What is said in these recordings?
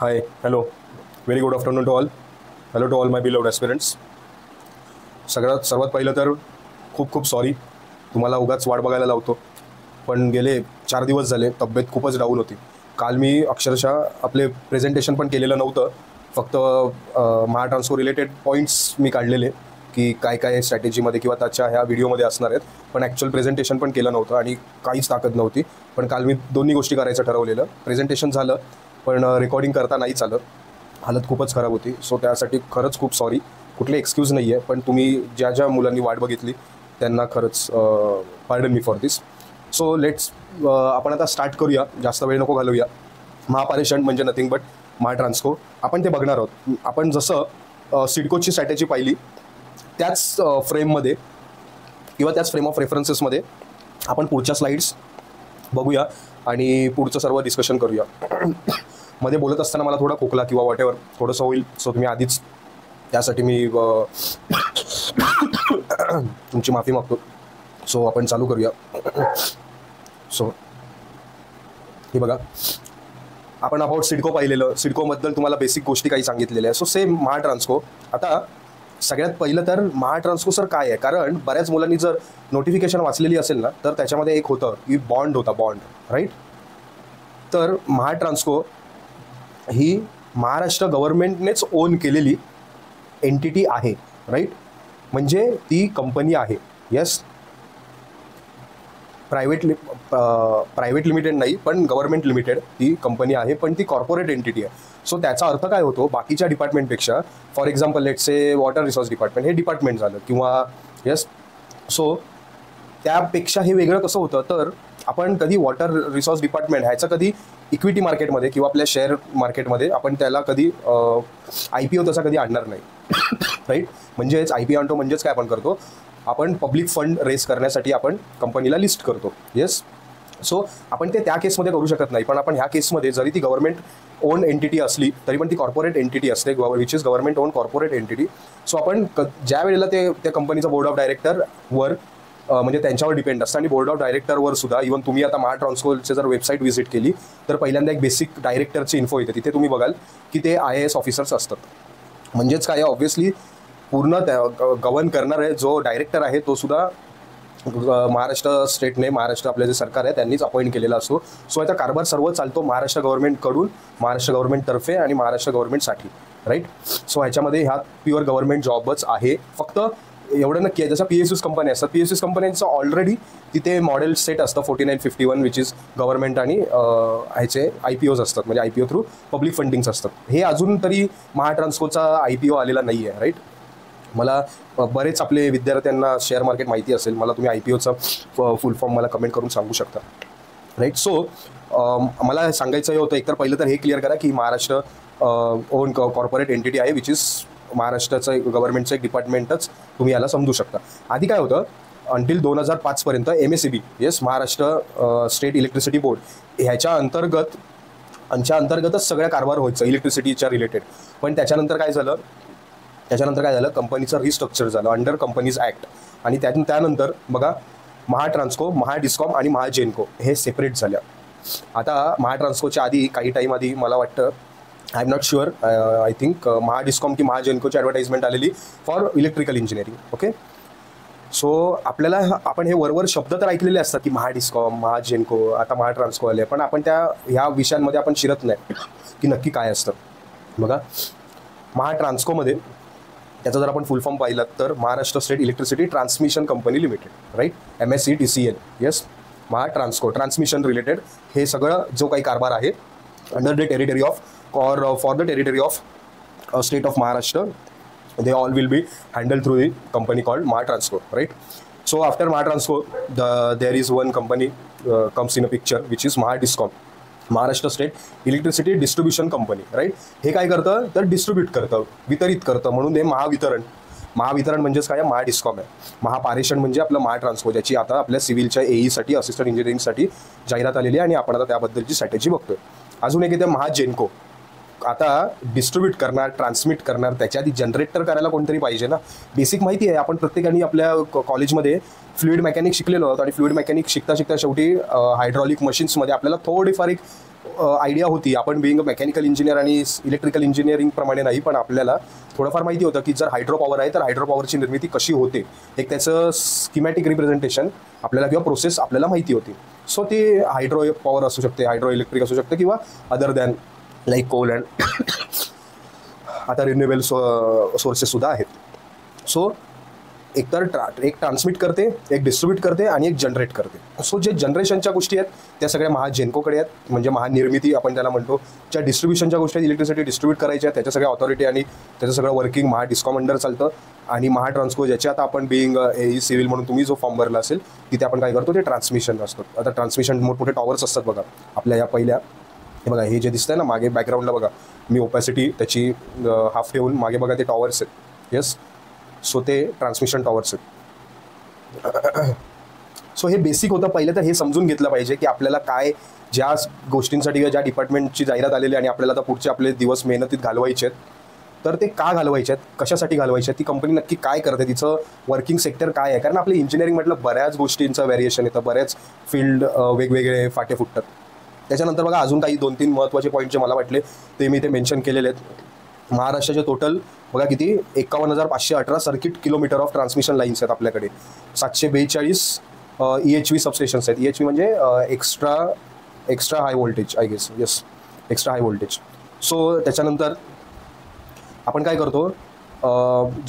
Hi, hello. Very good afternoon to all. Hello to all my beloved aspirants. सर्वात पहिलं तर खूप खूप सॉरी, तुम्हाला उगाच वाट बघायला लावतो. पण गेले 4 दिवस झाले तब्येत खूपच डाऊन होती. काल मी अक्षरशः आपले प्रेझेंटेशन पण केलेलं नव्हतं. फक्त महाट्रान्सफर रिलेटेड पॉईंट्स मी काढलेले की काय काय स्ट्रॅटेजीमध्ये किंवा त्याच्या ह्या व्हिडिओमध्ये असणार आहेत. पण ॲक्च्युअल प्रेझेंटेशन पण केलं नव्हतं आणि काहीच ताकद नव्हती. पण काल मी दोन्ही गोष्टी करायचं ठरवलेलं. प्रेझेंटेशन झालं पण रेकॉर्डिंग करता नाहीच आलं. हालत खूपच खराब होती. सो त्यासाठी खरंच खूप सॉरी. कुठले एक्सक्यूज नाही आहे. पण तुम्ही ज्या ज्या मुलांनी वाट बघितली त्यांना खरंच pardon me for this. So let's आपण आता स्टार्ट करूया. जास्त वेळ नको घालवूया. महापारेषण म्हणजे नथिंग बट महाट्रान्सको. आपण ते बघणार आहोत. आपण जसं सिडकोची स्ट्रॅटेजी पाहिली त्याच फ्रेममध्ये किंवा त्याच फ्रेम ऑफ रेफरन्सेसमध्ये आपण पुढच्या स्लाईड्स बघूया आणि पुढचं सर्व डिस्कशन करूया. मध्ये बोलत असताना मला थोडा खोकला किंवा वॉटेवर थोडंसं होईल. सो तुम्ही आधीच त्यासाठी मी तुमची माफी मागतो. सो आपण चालू करूया. सो हे बघा, आपण अबाउट सिडको पाहिलेलं. सिडकोबद्दल तुम्हाला बेसिक गोष्टी काही सांगितलेल्या आहे. So same Mahatransco. आता सगळ्यात पहिलं तर महाट्रान्सको सर काय आहे, कारण बऱ्याच मुलांनी जर नोटिफिकेशन वाचलेली असेल ना तर त्याच्यामध्ये एक होतं की बॉन्ड होता, बॉन्ड, राईट. तर महाट्रान्सको ही महाराष्ट्र गव्हर्नमेंटनेच ओन केलेली एंटिटी आहे, राईट. म्हणजे ती कंपनी आहे. येस, प्रायव्हेट लिमिटेड नाही पण गव्हर्नमेंट लिमिटेड ती कंपनी आहे, पण ती कॉर्पोरेट एंटिटी आहे. सो त्याचा अर्थ काय होतो, बाकीच्या डिपार्टमेंटपेक्षा, for example let's say water resource department हे डिपार्टमेंट झालं किंवा येस, सो त्यापेक्षा हे वेगळं कसं होतं तर आपण कधी वॉटर रिसोर्स डिपार्टमेंट ह्याचं कधी इक्विटी मार्केटमध्ये किंवा आपल्या शेअर मार्केटमध्ये आपण त्याला कधी IPO तसा कधी आणणार नाही, राईट. म्हणजेच IPO आणतो म्हणजेच काय आपण करतो, आपण पब्लिक फंड रेस करण्यासाठी आपण कंपनीला लिस्ट करतो. येस, सो आपण ते त्या केसमध्ये करू शकत नाही. पण आपण ह्या केसमध्ये जरी ती गव्हर्नमेंट ओन एंटिटी असली तरी पण ती कॉर्पोरेट एंटिटी असते, which is government on corporate entity. So आपण ज्या वेळेला त्या कंपनीचा बोर्ड ऑफ डायरेक्टरवर म्हणजे त्यांच्यावर डिपेंड असतं. आणि बोर्ड ऑफ डायरेक्टरवर सुद्धा इव्हन तुम्ही आता महाट्रान्सकोचे जर वेबसाईट व्हिजिट केली तर पहिल्यांदा एक बेसिक डायरेक्टरची इन्फो येते. तिथे तुम्ही बघाल की ते IAS ऑफिसर्स असतात. म्हणजेच काय, ऑब्व्हियसली पूर्ण गव्हर्न करणारे जो डायरेक्टर आहे तो सुद्धा महाराष्ट्र स्टेटने, महाराष्ट्र आपले जे सरकार आहे त्यांनीच अपॉइंट केलेला असतो. सो याचा कारभार सर्व चालतो महाराष्ट्र गव्हर्नमेंटकडून, महाराष्ट्र गव्हर्नमेंटतर्फे आणि महाराष्ट्र गव्हर्नमेंटसाठी, राईट. सो ह्याच्यामध्ये ह्या प्युअर गव्हर्नमेंट जॉबच आहे. फक्त एवढं नक्की आहे, जसं PSUs कंपनी असतात, PSUs कंपन्यांचं ऑलरेडी तिथे मॉडेल सेट असतं 4951 विच इज गव्हर्नमेंट आणि ह्याचे IPOs असतात, म्हणजे IPO थ्रू पब्लिक फंडिंग्स असतात. हे अजून तरी महाट्रान्सकोचा IPO आलेला नाही आहे, राईट. मला बरेच आपले विद्यार्थ्यांना शेअर मार्केट माहिती असेल, मला तुम्ही IPOचा फुल फॉर्म मला कमेंट करून सांगू शकता, राईट. सो मला सांगायचं हे होतं, एकतर पहिलं तर हे क्लिअर करा की महाराष्ट्र ओन कॉर्पोरेट एंटिटी आहे, विच इज महाराष्ट्राचं गव्हर्नमेंटचं एक डिपार्टमेंटच तुम्ही याला समजू शकता. आधी काय होतं, अंटिल 2005 पर्यंत MSEB, yes, Maharashtra state electricity board, ह्याच्या अंतर्गतच सगळ्या कारभार व्हायचं इलेक्ट्रिसिटीच्या रिलेटेड. पण त्याच्यानंतर काय झालं, कंपनीचं रिस्ट्रक्चर झालं अंडर कंपनीज ॲक्ट. आणि त्यानंतर बघा, महाट्रान्सको, महाडिस्कॉम आणि महाजेनको हे सेपरेट झाल्या. आता महाट्रान्सकोच्या आधी काही टाईम आधी मला वाटतं, I am not sure, I think Mahadiscom की महाजेनकोची ॲडव्हर्टाइजमेंट आलेली for electrical engineering. Okay, so आपण हे वरवर शब्द तर ऐकलेले असतात की महाडिस्कॉम, महाजेनको, आता महाट्रान्सको आले, पण आपण ह्या विषयांमध्ये आपण शिरत नाही की नक्की काय असतं. बघा, महाट्रान्सकोमध्ये त्याचा जर आपण फुल फॉर्म पाहिलं तर Maharashtra state electricity transmission company limited, right, MSETCL. Yes, Mahatransco transmission related हे सगळं जो काही कारभार आहे under the territory of or for the territory of state of Maharashtra, they all will be handled through the company called Mahatransco, right. So after Mahatransco, there is one company comes in a picture which is Mahadiscom, Maharashtra state electricity distribution company, right. हे काय करतं तर distribute करतं, वितरित करतं, म्हणून हे महावितरण म्हणजेच काय, महाडिस्कॉम आहे. महापारेषण म्हणजे आपलं महाट्रान्सको, ज्याची आता आपल्या सिव्हिलच्या AE असिस्टंट इंजिनिअरिंगसाठी जाहिरात आलेली आहे आणि आपण आता त्याबद्दलची स्ट्रॅटेजी बघतोय. अजून एक येते महाजेनको. आता डिस्ट्रीब्यूट करणार, ट्रान्समिट करणार, त्याच्या आधी जनरेटर करायला कोणतरी पाहिजे ना. बेसिक माहिती आहे, आपण प्रत्येकाने आपल्या कॉलेजमध्ये फ्लुइड मेकॅनिक शिकलेलो आहोत आणि फ्लुइड मेकॅनिक शिकता शिकता शेवटी हायड्रॉलिक मशीन्समध्ये आपल्याला थोडीफार एक आयडिया होती. आपण बिईंग मेकॅनिकल इंजिनियर आणि इलेक्ट्रिकल इंजिनिअरिंग प्रमाणे नाही, पण आपल्याला थोडंफार माहिती होतं की जर हायड्रो पॉवर आहे तर हायड्रो पॉवरची निर्मिती कशी होते, एक त्याचं स्कीमॅटिक रिप्रेझेंटेशन आपल्याला किंवा प्रोसेस आपल्याला माहिती होती. सो ते हायड्रो पॉवर असू शकते, हायड्रो इलेक्ट्रिक असू शकते, किंवा other than like coal and आता रिन्युएबल सोर्सेससुद्धा आहेत. सो एकतर एक ट्रान्समिट करते, एक डिस्ट्रीब्यूट करते आणि एक जनरेट करते. सो जे जनरेशनच्या गोष्टी आहेत त्या सगळ्या महाजेनकोकडे आहेत, म्हणजे महानिर्मिती आपण त्याला म्हणतो. ज्या डिस्ट्रीब्युशनच्या गोष्टी आहेत, इलेक्ट्रिसिटी डिस्ट्रीब्यूट करायच्या, त्याच्या सगळ्या ऑथॉरिटी आणि त्याचं सगळं वर्किंग महाडिस्कॉम अंडर चालतं. आणि महाट्रान्सको ज्याचे आता आपण बिईंग ए सिव्हिल म्हणून तुम्ही जो फॉर्म भरला असेल तिथे आपण काय करतो ते ट्रान्समिशन असतं. आता ट्रान्समिशन मोठमोठे टॉवर्स असतात बघा आपल्या या पहिल्या, हे बघा हे जे दिसतंय ना मागे बॅकग्राऊंडला बघा, मी ओपॅसिटी त्याची हाफ ठेवून मागे बघा ते टॉवर्स आहेत. येस, सो ते ट्रान्समिशन टॉवर्स आहेत. सो हे बेसिक होतं. पहिलं तर हे समजून घेतलं पाहिजे की आपल्याला काय ज्या गोष्टींसाठी किंवा ज्या डिपार्टमेंटची जाहिरात आलेली आणि आपल्याला आता पुढचे आपले दिवस मेहनतीत घालवायचे आहेत, तर ते का घालवायचे आहेत, कशासाठी घालवायचे आहेत, ती कंपनी नक्की काय करते, तिचं वर्किंग सेक्टर काय आहे. कारण आपले इंजिनिअरिंग म्हटलं बऱ्याच गोष्टींचं व्हेरिएशन येतं, बऱ्याच फील्ड वेगवेगळे फाटे फुटतात. त्याच्यानंतर बघा अजून काही 2-3 महत्त्वाचे पॉईंट जे मला वाटले ते मी ते मेन्शन केलेले आहेत. महाराष्ट्राचे टोटल बघा किती 51,518 circuit kilometre of transmission lines आहेत आपल्याकडे. 742 EHV सबस्टेशन्स आहेत. EHV म्हणजे extra high voltage I guess. Yes, extra high voltage. So त्याच्यानंतर आपण काय करतो,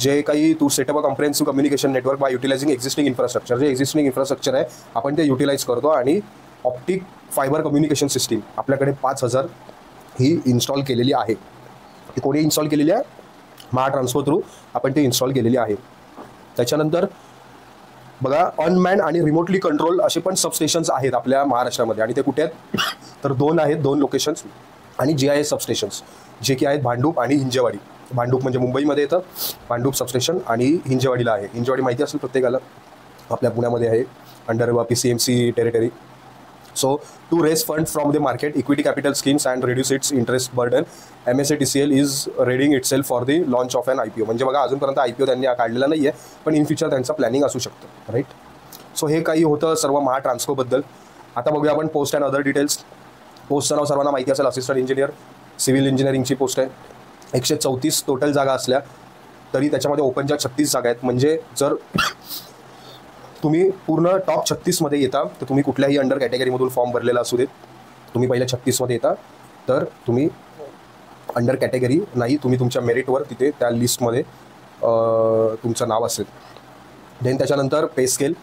जे काही to set up a comprehensive communication network by utilizing existing infrastructure, जे एक्झिस्टिंग इन्फ्रास्ट्रक्चर आहे आपण ते युटिलाइज करतो. आणि ऑप्टिक फायबर कम्युनिकेशन सिस्टीम आपल्याकडे 5,000 ही इन्स्टॉल केलेली आहे. ती कोणी इन्स्टॉल केलेली आहे, महाट्रान्सको थ्रू आपण ती इन्स्टॉल केलेली आहे. त्याच्यानंतर बघा अनमॅन आणि रिमोटली कंट्रोल असे पण सबस्टेशन्स आहेत आपल्या महाराष्ट्रामध्ये. आणि ते कुठे आहेत तर 2 आहेत, 2 लोकेशन्स. आणि GIS सबस्टेशन्स जे की आहेत भांडूप आणि हिंजेवाडी. भांडूप म्हणजे मुंबईमध्ये येतं भांडूप सबस्टेशन, आणि हिंजेवाडीला आहे. हिंजेवाडी माहिती असेल प्रत्येकाला, आपल्या पुण्यामध्ये आहे, under PCMC territory. So to raise fund from the market equity capital schemes and reduce its interest burden, MSATCL is readying itself for the launch of an IPO. म्हणजे बघा अजूनपर्यंत IPO त्यांनी काढलेला नाही आहे, पण इन फ्युचर त्यांचं planning असू शकतं, राईट. सो हे काही होतं सर्व महाट्रान्सकोबद्दल. आता बघूया आपण पोस्ट अँड अदर डिटेल्स. पोस्टचं नाव सर्वांना माहिती असेल, असिस्टंट इंजिनियर सिव्हिल इंजिनिअरिंगची पोस्ट आहे. 134 टोटल जागा असल्या तरी त्याच्यामध्ये ओपनच्या 36 जागा आहेत. म्हणजे जर तुम्ही पूर्ण टॉप 36मध्ये येता तर तुम्ही कुठल्याही अंडर कॅटेगरीमधून फॉर्म भरलेला असू देत, तुम्ही पहिल्या 36मध्ये येता तर तुम्ही अंडर कॅटेगरी नाही, तुम्ही तुमच्या मेरिटवर तिथे त्या लिस्टमध्ये तुमचं नाव असेल. देन त्याच्यानंतर पे स्केल.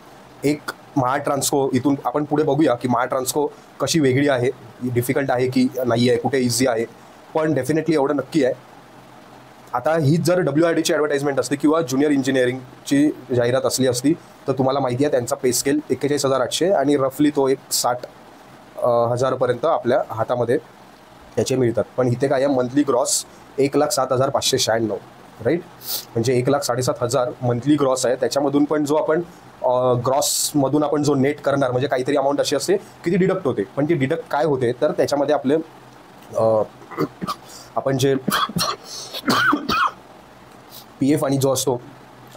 एक महाट्रान्सको, इथून आपण पुढे बघूया की महाट्रान्सको कशी वेगळी आहे, डिफिकल्ट आहे की नाही आहे, कुठे इझी आहे. पण डेफिनेटली एवढं नक्की आहे, आता ही जर WIDची ॲडव्हर्टाइजमेंट असते किंवा ज्युनियर इंजिनिअरिंगची जाहिरात असली असती तर तुम्हाला माहिती आहे त्यांचा पे स्केल 41,800 आणि रफली तो एक 60,000पर्यंत आपल्या हातामध्ये त्याचे मिळतात. पण इथे काय आहे, मंथली ग्रॉस 1,07,596, राईट. म्हणजे 1,07,500 मंथली ग्रॉस आहे. त्याच्यामधून पण जो आपण ग्रॉसमधून आपण जो नेट करणार म्हणजे काहीतरी अमाऊंट अशी असते की ती डिडक्ट होते. पण ती डिडक्ट काय होते तर त्याच्यामध्ये आपले आपण जे PF आणि जो असतो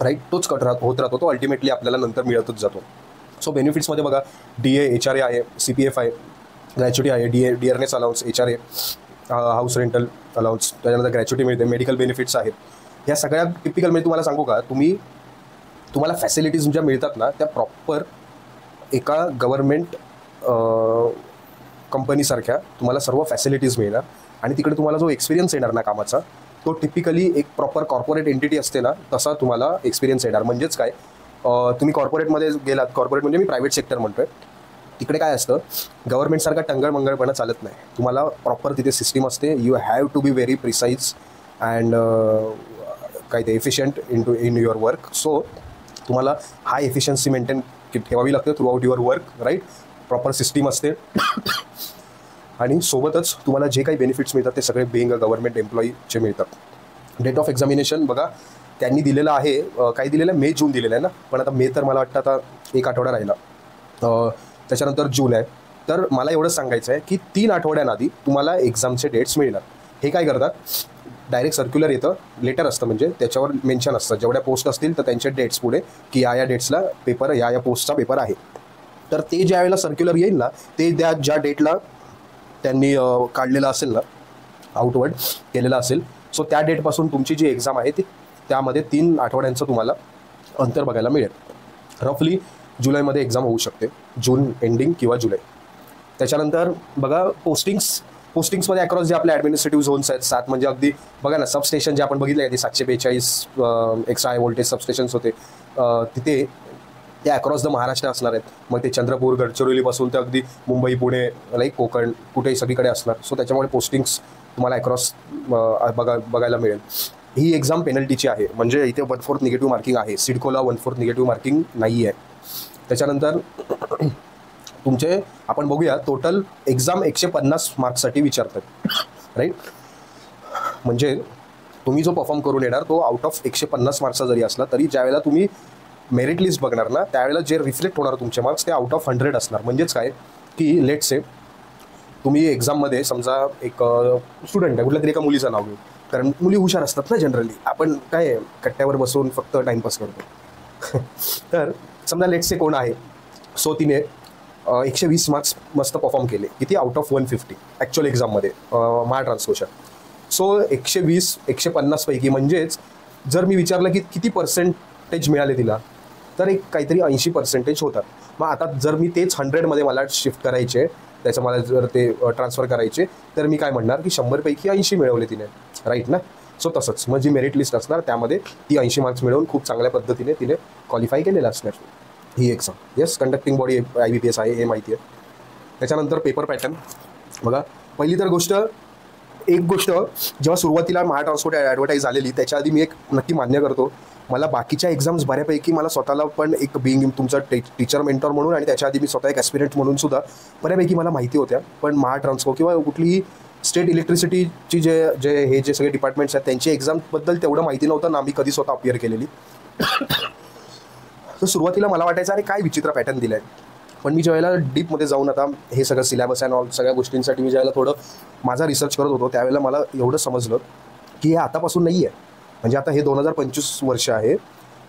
राईट तोच कट होत राहतो, तो अल्टिमेटली आपल्याला नंतर मिळतच जातो. सो बेनिफिट्समध्ये बघा DA HRA आहे, CPF आहे, ग्रॅच्युटी आहे, dearness allowance, HRA, house rental allowance, त्याच्यानंतर ग्रॅच्युटी मिळते, मेडिकल बेनिफिट्स आहेत. ह्या सगळ्या टिपिकल म्हणजे तुम्हाला सांगू का, तुम्हाला फॅसिलिटीज ज्या मिळतात ना त्या प्रॉपर एका गव्हर्नमेंट कंपनीसारख्या तुम्हाला सर्व फॅसिलिटीज मिळणार. आणि तिकडे तुम्हाला जो एक्सपिरियन्स येणार ना कामाचा तो टिपिकली एक प्रॉपर कॉर्पोरेट एंटिटी असते ना तसा तुम्हाला एक्सपिरियन्स येणार. म्हणजेच काय, तुम्ही कॉर्पोरेटमध्ये गेलात, कॉर्पोरेट म्हणजे मी प्रायव्हेट सेक्टर म्हणतोय, तिकडे काय असतं गव्हर्नमेंटसारखा टंगळमंगळपणा चालत नाही. तुम्हाला प्रॉपर तिथे सिस्टीम असते. You have to be very precise and काय ते efficient in your work. So तुम्हाला हाय एफिशियन्सी मेंटेन ठेवावी लागते throughout your work, right. Proper system असते. आणि सोबतच तुम्हाला जे काही बेनिफिट्स मिळतात ते सगळे बिईंग अ गव्हर्नमेंट एम्प्लॉईचे मिळतात. डेट ऑफ एक्झामिनेशन बघा त्यांनी दिलेलं आहे, काही दिलेलं आहे, May-June दिलेलं आहे ना, पण आता मे तर मला वाटतं आता 1 आठवडा राहिला, त्याच्यानंतर जून आहे. तर मला एवढंच सांगायचं आहे की 3 आठवड्यांआधी तुम्हाला एक्झामचे डेट्स मिळणार. हे काय करतात, डायरेक्ट सर्क्युलर येतं, लेटर असतं म्हणजे त्याच्यावर मेन्शन असतं जेवढ्या पोस्ट असतील तर त्यांचे डेट्स पुढे की या डेट्सला पेपर, या पोस्टचा पेपर आहे. तर ते ज्या वेळेला सर्क्युलर येईल ना ते ज्या डेटला त्यांनी काढलेला असेल ना, आउटवर्ड केलेला असेल, सो त्या डेटपासून तुमची जी एक्झाम आहे ती त्यामध्ये 3 आठवड्यांचं तुम्हाला अंतर बघायला मिळेल. रफली जुलैमध्ये एक्झाम होऊ शकते, जून एंडिंग किंवा जुलै. त्याच्यानंतर बघा पोस्टिंग्समध्ये अक्रॉस जे आपले ॲडमिनिस्ट्रेटिव्ह झोन्स आहेत 7, म्हणजे अगदी बघा ना, सबस्टेशन जे आपण बघितले आहे ते 742 एक्स्ट्रा हाय व्होल्टेज सबस्टेशन्स होते, तिथे ते अक्रॉस द महाराष्ट्र असणार आहेत. मग ते चंद्रपूर, गडचिरोलीपासून ते अगदी मुंबई, पुणे, लाईक कोकण, कुठेही सगळीकडे असणार. सो त्याच्यामुळे पोस्टिंग्स तुम्हाला अक्रॉस बघायला मिळेल. ही एक्झाम पेनल्टीची आहे, म्हणजे इथे 1/4 निगेटिव्ह मार्किंग आहे. सिडकोला 1/4 निगेटिव्ह मार्किंग नाही आहे. त्याच्यानंतर तुमचे आपण बघूया, टोटल एक्झाम 150 मार्क्ससाठी विचारतात, राईट. म्हणजे तुम्ही जो परफॉर्म करून येणार तो आउट ऑफ 150 मार्क्सचा जरी असला तरी ज्यावेळेला तुम्ही मेरिट लिस्ट बघणार ना, त्यावेळेला जे रिफ्लेक्ट होणार तुमचे मार्क्स ते आउट ऑफ 100 असणार. म्हणजेच काय की लेट्स से तुम्ही एक्झाममध्ये समजा एक स्टुडंट आहे, कुठल्या तरी एका मुलीचं नाव घेऊ, कारण मुली हुशार असतात ना जनरली, आपण काय कट्ट्यावर बसून फक्त टाईमपास करतो. तर समजा लेट्स से कोण आहे, सो तिने 120 मार्क्स मस्त परफॉर्म केले, किती आउट ऑफ 150 ॲक्च्युअल एक्झाममध्ये माय ट्रान्सपोर्शन. सो 120 150 पैकी, म्हणजेच जर मी विचारलं की किती पर्सेंटेज मिळाले तिला, तर एक काहीतरी 80% होतात. मग आता जर मी तेच 100मध्ये मला शिफ्ट करायचे, त्याचं मला जर ते ट्रान्सफर करायचे, तर मी काय म्हणणार की 100 पैकी 80 मिळवले तिने, राईट ना. सो तसंच मग जी मेरिट लिस्ट असणार त्यामध्ये ती 80 मार्क्स मिळवून खूप चांगल्या पद्धतीने तिने क्वालिफाय केलेलं असणार ही exam. Yes, conducting body IBPS आहे हे माहिती आहे. त्याच्यानंतर पेपर पॅटर्न बघा. पहिली तर गोष्ट, एक गोष्ट जेव्हा सुरुवातीला महाट्रान्सपोर्ट ॲडव्हर्टाईज आलेली त्याच्या आधी मी एक नक्की मान्य करतो, मला बाकीच्या एक्झाम्स बऱ्यापैकी मला स्वतःला पण एक बिंग तुमचा टीचर मेंटॉर म्हणून आणि त्याच्या आधी मी स्वतः एक ॲस्पिरंट म्हणून सुद्धा बऱ्यापैकी मला माहिती होत्या. पण महाट्रान्सपोर्ट किंवा कुठलीही स्टेट इलेक्ट्रिसिटीची जे सगळे डिपार्टमेंट्स आहेत त्यांची एक्झामबद्दल तेवढं माहिती नव्हतं ना, मी कधी स्वतः अपियर केलेली. तर सुरुवातीला मला वाटायचं अरे काय विचित्र पॅटर्न दिला आहे. पण मी ज्यावेळेला डीपमध्ये जाऊन आता हे सगळं सिलेबस अँड ऑल सगळ्या गोष्टींसाठी मी ज्यावेळेला थोडं माझा रिसर्च करत होतो त्यावेळेला मला एवढं समजलं की हे आतापासून नाही आहे. म्हणजे आता हे 2025 वर्ष आहे,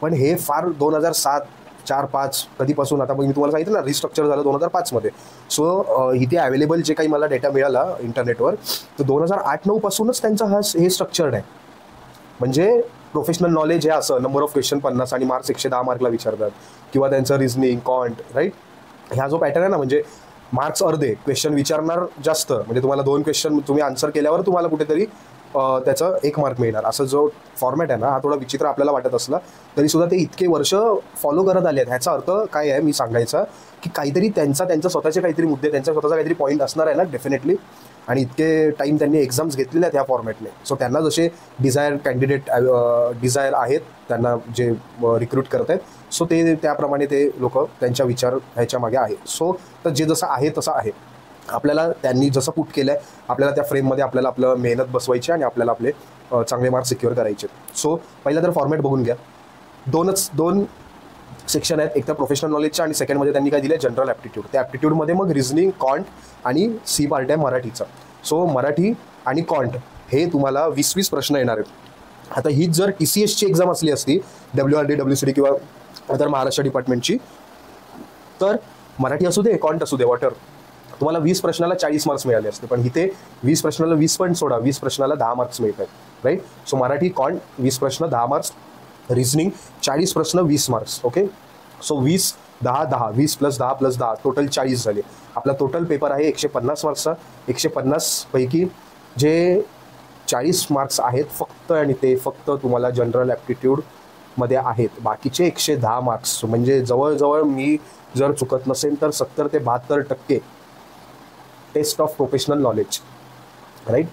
पण हे फार 2007, 4, 5 कधीपासून, आता मी तुम्हाला सांगितलं ना रिस्ट्रक्चर झालं 2005मध्ये. सो इथे अवेलेबल जे काही मला डेटा मिळाला इंटरनेटवर, तर 2008-9 पासूनच त्यांचा हे स्ट्रक्चर्ड आहे. म्हणजे प्रोफेशनल नॉलेज हे असं नंबर ऑफ क्वेश्चन 50 आणि मार्क्स 110 मार्कला विचारतात, किंवा त्यांचं रिझनिंग, कॉन्ट, राईट. ह्या जो पॅटर्न आहे ना, म्हणजे मार्क्स अर्धे, क्वेश्चन विचारणार जास्त, म्हणजे तुम्हाला 2 क्वेश्चन तुम्ही आन्सर केल्यावर तुम्हाला कुठेतरी त्याचं 1 मार्क मिळणार, असं जो फॉर्मॅट आहे ना, हा थोडा विचित्र आपल्याला वाटत असला तरीसुद्धा ते इतके वर्ष फॉलो करत आले आहेत. ह्याचा अर्थ काय आहे मी सांगायचा की काहीतरी त्यांच्या स्वतःचे काहीतरी मुद्दे, त्यांचा स्वतःचा काहीतरी पॉईंट असणार आहे ना डेफिनेटली. आणि इतके टाईम त्यांनी एक्झाम्स घेतलेले आहेत ह्या फॉर्मॅटने. सो त्यांना जसे डिझायर आहेत, त्यांना जे रिक्रूट करत आहेत, सो ते त्याप्रमाणे ते लोक त्यांच्या विचार ह्याच्या मागे आहे. सो तर जे जसं आहे तसं आहे. आपल्याला त्यांनी जसं पुट केलं आहे आपल्याला त्या फ्रेममध्ये आपल्याला आपलं मेहनत बसवायची आणि आपल्याला आपले चांगले मार्क्स सिक्युअर करायचे. सो पहिला तर फॉर्मॅट बघून घ्या. दोन सेक्शन आहेत, एक तर प्रोफेशनल नॉलेजचं आणि सेकंडमध्ये त्यांनी काय दिलं जनरल ॲप्टिट्यूड. त्या ॲप्टिट्यूडमध्ये मग रिझनिंग, कॉन्ट आणि सी पार्ट आहे मराठीचा. सो मराठी आणि कॉन्ट हे तुम्हाला 20-20 प्रश्न येणार आहेत. आता हीच जर TCSची एक्झाम असली असती, WRD, WCD किंवा तर महाराष्ट्र डिपार्टमेंटची, तर मराठी असू दे, कॉन्ट असू दे, वॉटर, तुम्हाला 20 प्रश्नाला 40 मार्क्स मिळाले असते. पण इथे 20 प्रश्नाला 20 पण सोडा, 20 प्रश्नाला 10 मार्क्स मिळतात, राईट. सो मराठी, कॉन्ट 20 प्रश्न 10 मार्क्स, रिझनिंग 40 प्रश्न 20 मार्क्स. ओके. सो 20, 10, 10, 20 + 10 + 10 टोटल 40 झाले. आपला टोटल पेपर आहे 150 मार्क्सचा. 150 पैकी जे 40 मार्क्स आहेत फक्त, आणि ते फक्त तुम्हाला जनरल ॲप्टिट्यूडमध्ये आहेत. बाकीचे 110 मार्क्स, म्हणजे जवळजवळ मी जर चुकत नसेल तर 70 ते 72% test of professional knowledge, right.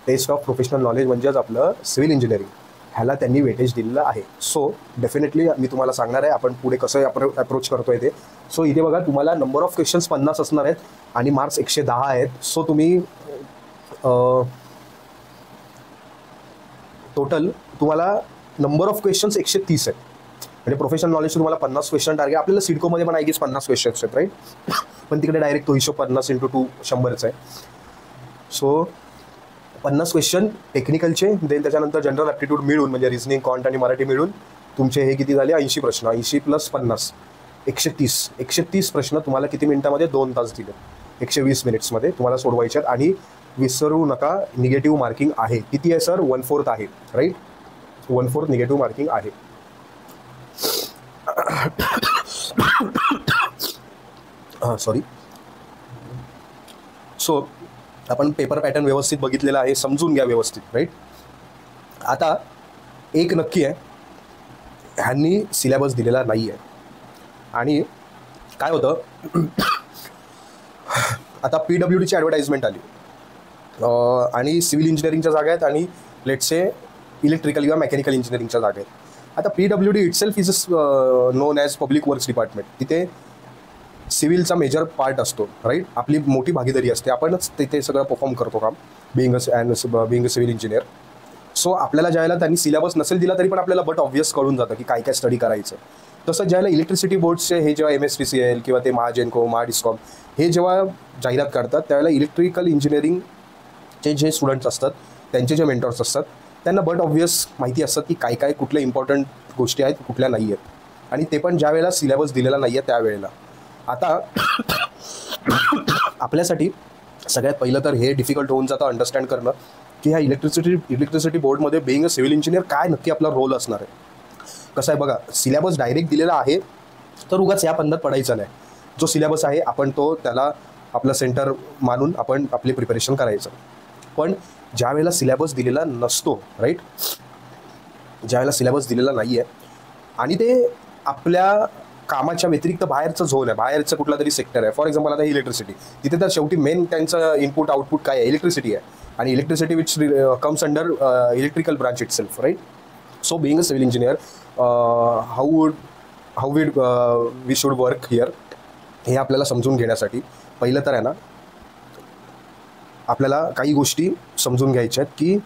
Test of professional knowledge म्हणजेच आपलं सिव्हिल इंजिनिअरिंग, ह्याला त्यांनी वेटेज दिलेलं आहे. सो डेफिनेटली मी तुम्हाला सांगणार आहे आपण पुढे कसं अप्रोच करतोय ते. सो इथे बघा तुम्हाला नंबर ऑफ क्वेश्चन्स 50 असणार आहेत आणि मार्क्स 110 आहेत. सो तुम्ही टोटल तुम्हाला नंबर ऑफ क्वेश्चन्स 130 आहेत. म्हणजे प्रोफेशनल नॉलेज तुम्हाला 50 क्वेश्चन टार्गेट. आपल्याला सिडकोमध्ये पण गेस 50 क्वेश्चन्स आहेत, राईट. पण तिकडे डायरेक्ट तो हिशोब 50 × 2 100चा आहे. सो 50 क्वेश्चन टेक्निकलचे, देन त्याच्यानंतर जनरल ॲप्टिट्यूड मिळून म्हणजे रिझनिंग, कॉन्ट आणि मराठी मिळून तुमचे हे किती झाले 80 प्रश्न. 80 + 50 130 प्रश्न तुम्हाला किती मिनिटामध्ये 2 तास दिले. 120 मिनिट्समध्ये तुम्हाला सोडवायचे आहेत. आणि विसरू नका, निगेटिव्ह मार्किंग आहे. किती आहे सर? 1/4 आहे, राईट. 1/4 निगेटिव्ह मार्किंग आहे. सॉरी. सो आपण पेपर पॅटर्न व्यवस्थित बघितलेला आहे, समजून घ्या व्यवस्थित, राईट. आता एक नक्की आहे, ह्यांनी सिलेबस दिलेला नाही आहे. आणि काय होतं, आता PWDची ॲडव्हर्टाइजमेंट आली आणि सिव्हिल इंजिनिअरिंगच्या जागा आहेत आणि लेट्स से इलेक्ट्रिकल किंवा मेकॅनिकल इंजिनिअरिंगच्या जागा आहेत. आता PWD itself is non as public works department. तिथे सिव्हिलचा मेजर पार्ट असतो, राईट. आपली मोठी भागीदारी असते, आपणच तिथे सगळं परफॉर्म करतो काम, being a civil engineer. So आपल्याला ज्यावेळेला त्यांनी सिलेबस नसेल दिला तरी पण आपल्याला बट ऑब्व्हियस कळून जातं की काय काय स्टडी करायचं. तसं ज्यावेळेला इलेक्ट्रिसिटी बोर्ड्सचे हे जेव्हा MSTCL किंवा ते महाजेनको, महाडिस्कॉम हे जेव्हा जाहिरात काढतात त्यावेळेला इलेक्ट्रिकल इंजिनिअरिंगचे जे स्टुडंट्स असतात, त्यांचे जे मेंटर्स असतात, त्यांना बट ऑब्व्हियस माहिती असतात की काय काय कुठल्या इम्पॉर्टंट गोष्टी आहेत, कुठल्या नाही आहेत. आणि ते पण ज्या वेळेला सिलेबस दिलेला नाही आहे त्यावेळेला. आता आपल्यासाठी सगळ्यात पहिलं तर हे डिफिकल्ट होऊन जातं अंडरस्टँड करणं की ह्या इलेक्ट्रिसिटी बोर्डमध्ये बिईंग अ सिव्हिल इंजिनियर काय नक्की आपला रोल असणार आहे. कसं आहे बघा, सिलेबस डायरेक्ट दिलेला आहे तर उगाच या पंधात पडायचं नाही. जो सिलेबस आहे आपण तो त्याला आपलं सेंटर मानून आपण आपली प्रिपरेशन करायचं. पण ज्या वेळेला सिलेबस दिलेला नसतो, राईट, ज्यावेळेला सिलेबस दिलेला नाही आहे आणि ते आपल्या कामाच्या व्यतिरिक्त बाहेरचं झोन आहे, बाहेरचं कुठला तरी सेक्टर आहे. फॉर एक्झाम्पल आता इलेक्ट्रिसिटी, तिथे तर शेवटी मेन त्यांचं इनपुट आउटपुट काय आहे, इलेक्ट्रिसिटी आहे. आणि electricity which comes under electrical branch itself, right. So being a civil engineer how we should work here, हे आपल्याला समजून घेण्यासाठी पहिलं तर आहे ना, आपल्याला काही गोष्टी समजून घ्यायच्या आहेत की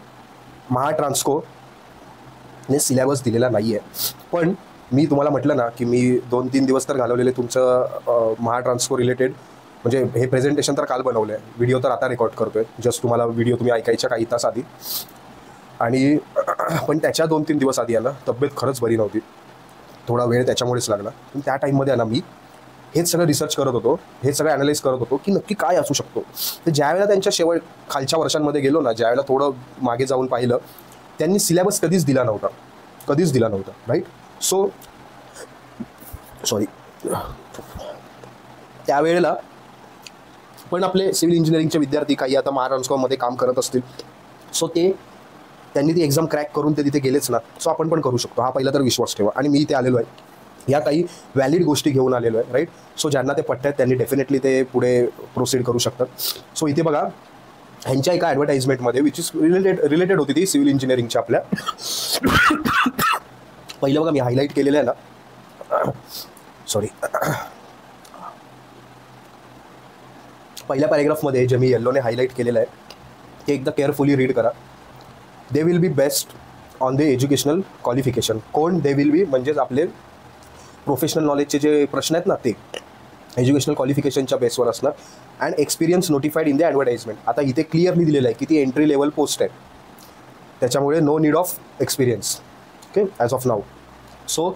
महाट्रान्सकोने सिलेबस दिलेला नाही आहे. पण मी तुम्हाला म्हटलं ना की मी 2-3 दिवस तर घालवलेले तुमचं महाट्रान्सको रिलेटेड. म्हणजे हे प्रेझेंटेशन तर काल बनवलं आहे, व्हिडिओ तर आता रेकॉर्ड करतो आहे. जस्ट तुम्हाला व्हिडिओ तुम्ही ऐकायच्या काही तास आधी. आणि पण त्याच्या 2-3 दिवस आधी आहे ना, तब्येत खरंच बरी नव्हती, थोडा वेळ त्याच्यामुळेच लागला. पण त्या टाईममध्ये आहे ना, मी हेच सगळं रिसर्च करत होतो, हे सगळं ॲनालाइज करत होतो की नक्की काय असू शकतो. तर ज्यावेळेला त्यांच्या खालच्या वर्षांमध्ये गेलो ना, ज्यावेळेला थोडं मागे जाऊन पाहिलं, त्यांनी सिलेबस कधीच दिला नव्हता, राईट. सो सॉरी, त्यावेळेला पण आपले सिव्हिल इंजिनिअरिंगचे विद्यार्थी काही आता महाट्रान्सकोमध्ये काम करत असतील, सो त्यांनी ती एक्झाम क्रॅक करून ते तिथे गेलेच ना. सो आपण पण करू शकतो, हा पहिला तर विश्वास ठेवा. आणि मी इथे आलेलो आहे, या काही व्हॅलिड गोष्टी घेऊन आलेलो आहे, राईट. सो ज्यांना ते पटत आहेत त्यांनी डेफिनेटली ते पुढे प्रोसीड करू शकतात. सो इथे बघा, ह्यांच्या एका ॲडव्हर्टाइजमेंटमध्ये विच इज रिलेटेड होती ती सिव्हिल इंजिनिअरिंगच्या आपल्या. पहिलं बघा, मी हायलाईट केलेलं आहे ना, सॉरी, पहिल्या पॅरेग्राफमध्ये जे मी येल्लोने हायलाईट केलेलं आहे ते एकदा केअरफुली रीड करा. They will be best on the educational qualification. कोण दे विल बी? म्हणजेच आपले प्रोफेशनल नॉलेजचे जे प्रश्न आहेत ना, ते एज्युकेशनल क्वालिफिकेशनच्या बेसवर असणार. And experience notified in the advertisement. आता इथे क्लिअरली दिलेलं आहे की ती एंट्री लेवल पोस्ट आहे, त्याच्यामुळे no need of experience, okay, as of now. So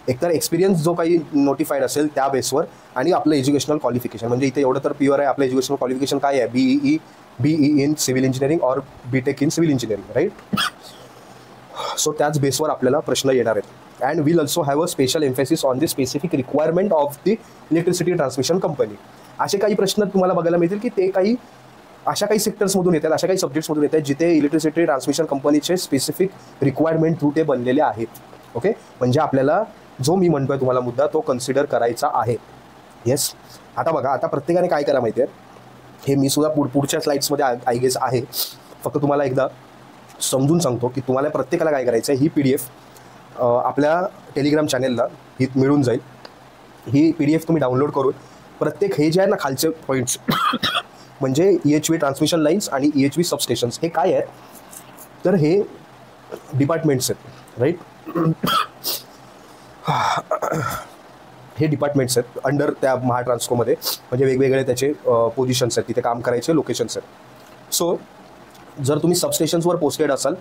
एकतर एक्सपिरियन्स जो काही नोटिफाईड असेल त्या बेसवर, आणि आपलं एज्युकेशनल क्वालिफिकेशन. म्हणजे इथे एवढं तर प्युअर आहे, आपलं एज्युकेशनल क्वालिफिकेशन काय आहे, BE in civil engineering or BTech in civil engineering, right. So त्याच बेसवर आपल्याला प्रश्न येणार आहेत. And will also have a special emphasis on the specific requirement of the electricity transmission company. असे काही प्रश्न तुम्हाला बघायला मिळतील की ते काही अशा काही सेक्टर्समधून येतात, अशा काही सब्जेक्ट्समधून येतात जिथे इलेक्ट्रिसिटी ट्रान्समिशन कंपनीचे स्पेसिफिक रिक्वायरमेंट थ्रू ते बनलेले आहेत, ओके. म्हणजे आपल्याला जो मी म्हणतोय तुम्हाला मुद्दा तो कन्सिडर करायचा आहे. येस. आता बघा, आता प्रत्येकाने काय करा माहिती आहे, हे मी सुद्धा पुढच्या स्लाइड्समध्ये आय गेस आहे, फक्त तुम्हाला एकदा समजून सांगतो की तुम्हाला प्रत्येकाला काय करायचं आहे. ही PDF आपल्या टेलिग्राम चॅनेलला ही मिळून जाईल. ही PDF तुम्ही डाउनलोड करून प्रत्येक हे जे आहे ना खालचे पॉईंट्स म्हणजे EHV ट्रान्समिशन लाईन्स आणि EHV सबस्टेशन्स, हे काय आहे तर हे डिपार्टमेंट्स आहेत, राईट. हे डिपार्टमेंट्स आहेत अंडर त्या महाट्रान्सकोमध्ये. म्हणजे वेगवेगळे त्याचे पोझिशन्स आहेत, तिथे काम करायचे लोकेशन्स आहेत. सो जर तुम्ही सबस्टेशन्सवर पोस्टेड असाल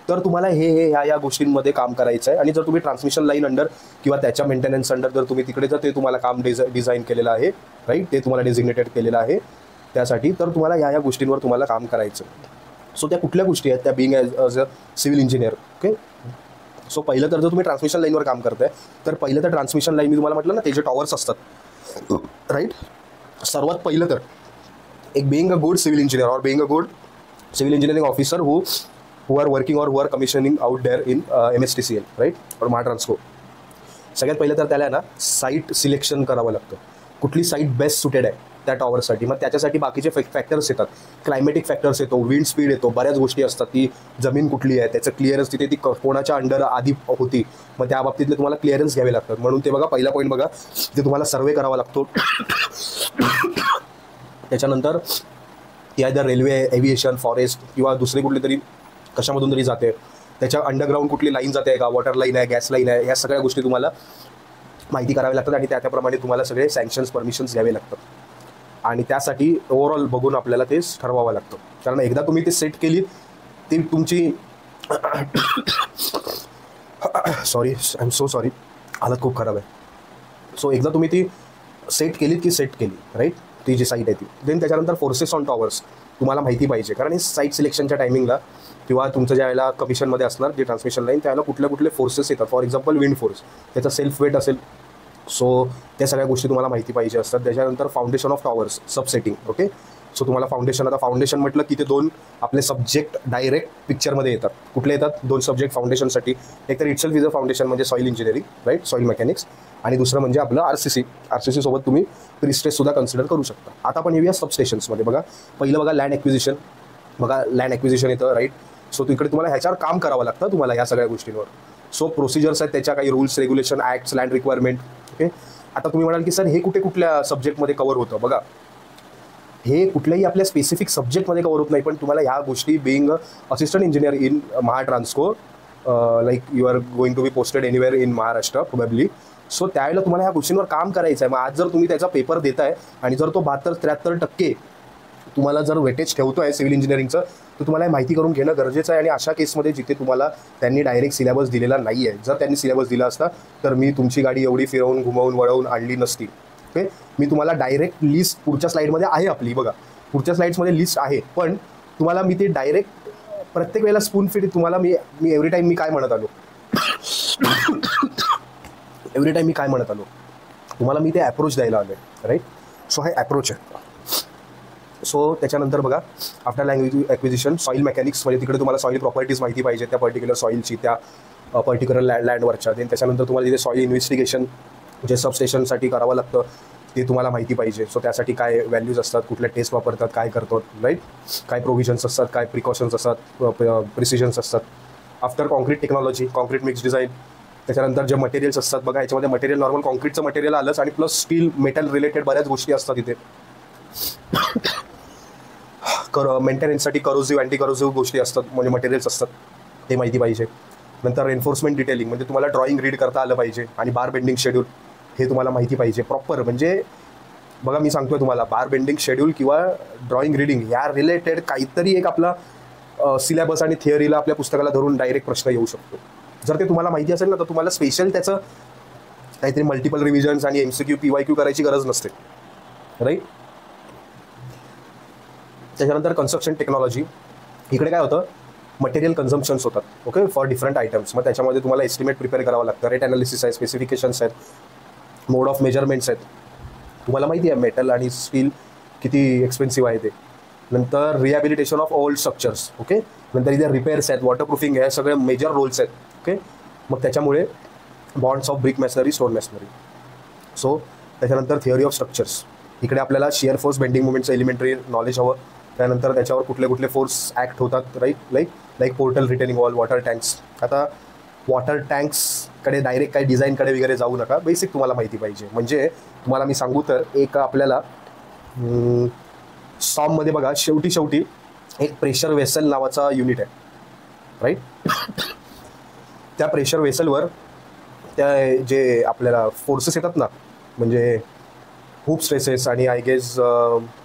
तर तुम्हाला ह्या गोष्टींमध्ये काम करायचं आहे. आणि जर तुम्ही ट्रान्समिशन लाईन अंडर किंवा त्याच्या मेंटेनन्स अंडर जर तुम्ही तिकडे जर ते तुम्हाला काम डिझाईन केलेलं आहे, राईट, ते तुम्हाला डेझिग्नेटेड केलेलं आहे, त्यासाठी. तर तुम्हाला ह्या गोष्टींवर तुम्हाला काम करायचं. सो त्या कुठल्या गोष्टी आहेत त्या being as a civil engineer. Okay, so पहिलं तर जर तुम्ही ट्रान्समिशन लाईनवर काम करताय तर पहिलं तर ट्रान्समिशन लाईन मी तुम्हाला म्हटलं ना ते जे टॉवर्स असतात राईट. सर्वात पहिलं तर एक being a good civil engineer और being a good civil engineering officer who are working और who are commissioning out there in MSTCL right और महाट्रान्सको. सगळ्यात पहिलं तर त्याला ना साईट सिलेक्शन करावं लागतं. कुठली साईट बेस्ट सुटेड आहे त्या टॉवरसाठी. मग त्याच्यासाठी बाकीचे फॅक्टर्स येतात. क्लायमेटिक फॅक्टर्स येतो, विंड स्पीड येतो, बऱ्याच गोष्टी असतात. ती जमीन कुठली आहे, त्याचं क्लिअरन्स तिथे ती कोणाच्या अंडर आधी होती, मग त्या बाबतीतले तुम्हाला क्लिअरन्स घ्यावे लागतात. म्हणून ते बघा पहिला पॉईंट बघा ते तुम्हाला सर्वे करावा लागतो. त्याच्यानंतर ती आयदर रेल्वे, एव्हिएशन, फॉरेस्ट किंवा दुसरी कुठली तरी कशामधून तरी जाते. त्याच्या अंडरग्राऊंड कुठली लाईन जाते का, वॉटर लाईन आहे, गॅस लाईन आहे, ह्या सगळ्या गोष्टी तुम्हाला माहिती कराव्या लागतात आणि त्याप्रमाणे तुम्हाला सगळे सँक्शन्स, परमिशन्स घ्यावे लागतात. आणि त्यासाठी ओव्हरऑल बघून आपल्याला ते ठरवावं लागतं. कारण एकदा तुम्ही ते सेट केली ती तुमची sorry I am so sorry हालत खूप खराब आहे. सो एकदा तुम्ही ती सेट केली राईट, ती जी साईट आहे ती. देन त्याच्यानंतर फोर्सेस ऑन टॉवर्स तुम्हाला माहिती पाहिजे. कारण हे साईट सिलेक्शनच्या टायमिंगला किंवा तुमचं ज्या वेळेला कमिशनमध्ये असणार जे ट्रान्समिशन लाईन त्यावेळेला कुठले फोर्सेस येतात. फॉर एक्झाम्पल विंड फोर्स, त्याचा सेल्फ वेट असेल. सो त्या सगळ्या गोष्टी तुम्हाला माहिती पाहिजे असतात. त्याच्यानंतर foundation of towers, subsetting. Okay, so तुम्हाला फाउंडेशन म्हटलं की ते दोन आपले सब्जेक्ट डायरेक्ट पिक्चरमध्ये येतात. कुठले येतात? दोन सब्जेक्ट फाउंडेशनसाठी. एक तर इटसेल्फ इज अ फाउंडेशन म्हणजे soil engineering right, soil mechanics. आणि दुसरं म्हणजे आपलं RCC सोबत तुम्ही प्रिस्ट्रेससुद्धा कन्सिडर करू शकता. आता आपण येऊया सबस्टेशन्समध्ये. बघा पहिलं बघा लँड ॲक्विजिशन येतं राईट. सो तिकडे तुम्हाला ह्याच्यावर काम करावं लागतं तुम्हाला ह्या सगळ्या गोष्टींवर. सो प्रोसिजर्स आहेत त्याच्या, काही rules, regulation, acts, land requirement. Okay, आता तुम्ही म्हणाल की सर हे कुठल्या सब्जेक्टमध्ये कव्हर होतं. बघा हे कुठल्याही आपल्या स्पेसिफिक सब्जेक्टमध्ये कव्हर होत नाही, पण तुम्हाला ह्या गोष्टी being assistant engineer in Mahatransco like you are going to be posted anywhere in Maharashtra probably. So त्यावेळेला तुम्हाला ह्या गोष्टींवर काम करायचं आहे. मग आज जर तुम्ही त्याचा पेपर देताय आणि जर तो 72-73% तुम्हाला जर वेटेज ठेवतो आहे सिव्हिल इंजिनिअरिंगचं, तर तुम्हाला हे माहिती करून घेणं गरजेचं आहे. आणि अशा केसमध्ये जिथे तुम्हाला त्यांनी डायरेक्ट सिलेबस दिलेला नाही आहे, जर त्यांनी सिलेबस दिला असता तर मी तुमची गाडी एवढी फिरवून घुमवून वळवून आणली नसती. ओके, मी तुम्हाला डायरेक्ट लिस्ट पुढच्या स्लाईडमध्ये आहे आपली, बघा पुढच्या स्लाईड्समध्ये लिस्ट आहे, पण तुम्हाला मी ते डायरेक्ट प्रत्येक वेळेला स्पून फीड तुम्हाला मी एव्हरी टाईम मी काय म्हणत आलो तुम्हाला मी ते अप्रोच द्यायला आलो आहे राईट. सो हा अप्रोच आहे. सो त्याच्यानंतर बघा after language acquisition soil mechanics म्हणजे तिकडे तुम्हाला सॉईल प्रॉपर्टीज माहिती पाहिजे त्या पर्टिक्युलर सॉईलची, त्या पर्टिक्युलर लँडवरच्या. देन त्याच्यानंतर तुम्हाला तिथे सॉईल इन्व्हेस्टिगेशन जे सबस्टेशनसाठी करावं लागतं ते तुम्हाला माहिती पाहिजे. सो त्यासाठी काय व्हॅल्यूज असतात, कुठल्या टेस्ट वापरतात, काय करतात राईट, काय प्रोव्हिजन्स असतात, काय प्रिकॉशन्स असतात, प्रिसिजन्स असतात. After concrete technology, concrete mix design. त्याच्यानंतर जे मटेरियल्स असतात बघा, याच्यामध्ये मटेरियल नॉर्मल कॉन्क्रीटचं मटेरियल आलंच आणि प्लस स्टील, मेटल रिलेटेड बऱ्याच गोष्टी असतात इथे. मेंटेनन्ससाठी करोसिव्ह, अँटी करोसिव्ह गोष्टी असतात म्हणजे मटेरियल्स असतात, ते माहिती पाहिजे. नंतर एन्फोर्समेंट डिटेलिंग म्हणजे तुम्हाला ड्रॉइंग रीड करता आलं पाहिजे आणि बार बेंडिंग शेड्यूल हे तुम्हाला माहिती पाहिजे प्रॉपर. म्हणजे बघा मी सांगतोय तुम्हाला बार बेंडिंग शेड्यूल किंवा ड्रॉइंग रीडिंग या रिलेटेड काहीतरी एक आपला सिलेबस आणि थिअरीला आपल्या पुस्तकाला धरून डायरेक्ट प्रश्न येऊ शकतो. जर ते तुम्हाला माहिती असेल ना तर तुम्हाला स्पेशल त्याचं काहीतरी मल्टिपल रिव्हिजन्स आणि MCQ PYQ करायची गरज नसते राईट. त्याच्यानंतर कन्स्ट्रक्शन टेक्नॉलॉजी. इकडे काय होतं, मटेरियल कन्झम्पशन्स होतात ओके फॉर डिफरंट आयटम्स. मग त्याच्यामध्ये तुम्हाला एस्टिमेट प्रिपेअर करावं लागतं, रेट ॲनालिसिस आहे, स्पेसिफिकेशन्स आहेत, मोड ऑफ मेजरमेंट्स आहेत. तुम्हाला माहिती आहे मेटल आणि स्टील किती एक्सपेन्सिव्ह आहे ते. नंतर rehabilitation of old structures okay. नंतर इथे रिपेअर्स आहेत, वॉटरप्रूफिंग आहे, सगळे मेजर रोल्स आहेत ओके. मग त्याच्यामुळे bonds of brick masonry, stone masonry. So त्याच्यानंतर थिअरी ऑफ स्ट्रक्चर्स. इकडे आपल्याला शिअर फोर्स, बेंडिंग मुवमेंटचं एलिमेंटरी नॉलेज हवं. त्यानंतर त्याच्यावर कुठले फोर्स ॲक्ट होतात right, like portal, retaining wall, water tanks. आता वॉटर टँक्सकडे डायरेक्ट काही डिझाईनकडे वगैरे जाऊ नका, बेसिक तुम्हाला माहिती पाहिजे. म्हणजे तुम्हाला मी सांगू तर एक आपल्याला सॉममध्ये बघा शेवटी एक प्रेशर वेसल नावाचा युनिट आहे राईट. त्या प्रेशर वेसलवर त्या जे आपल्याला फोर्सेस येतात ना, म्हणजे हुप स्ट्रेसेस आणि I guess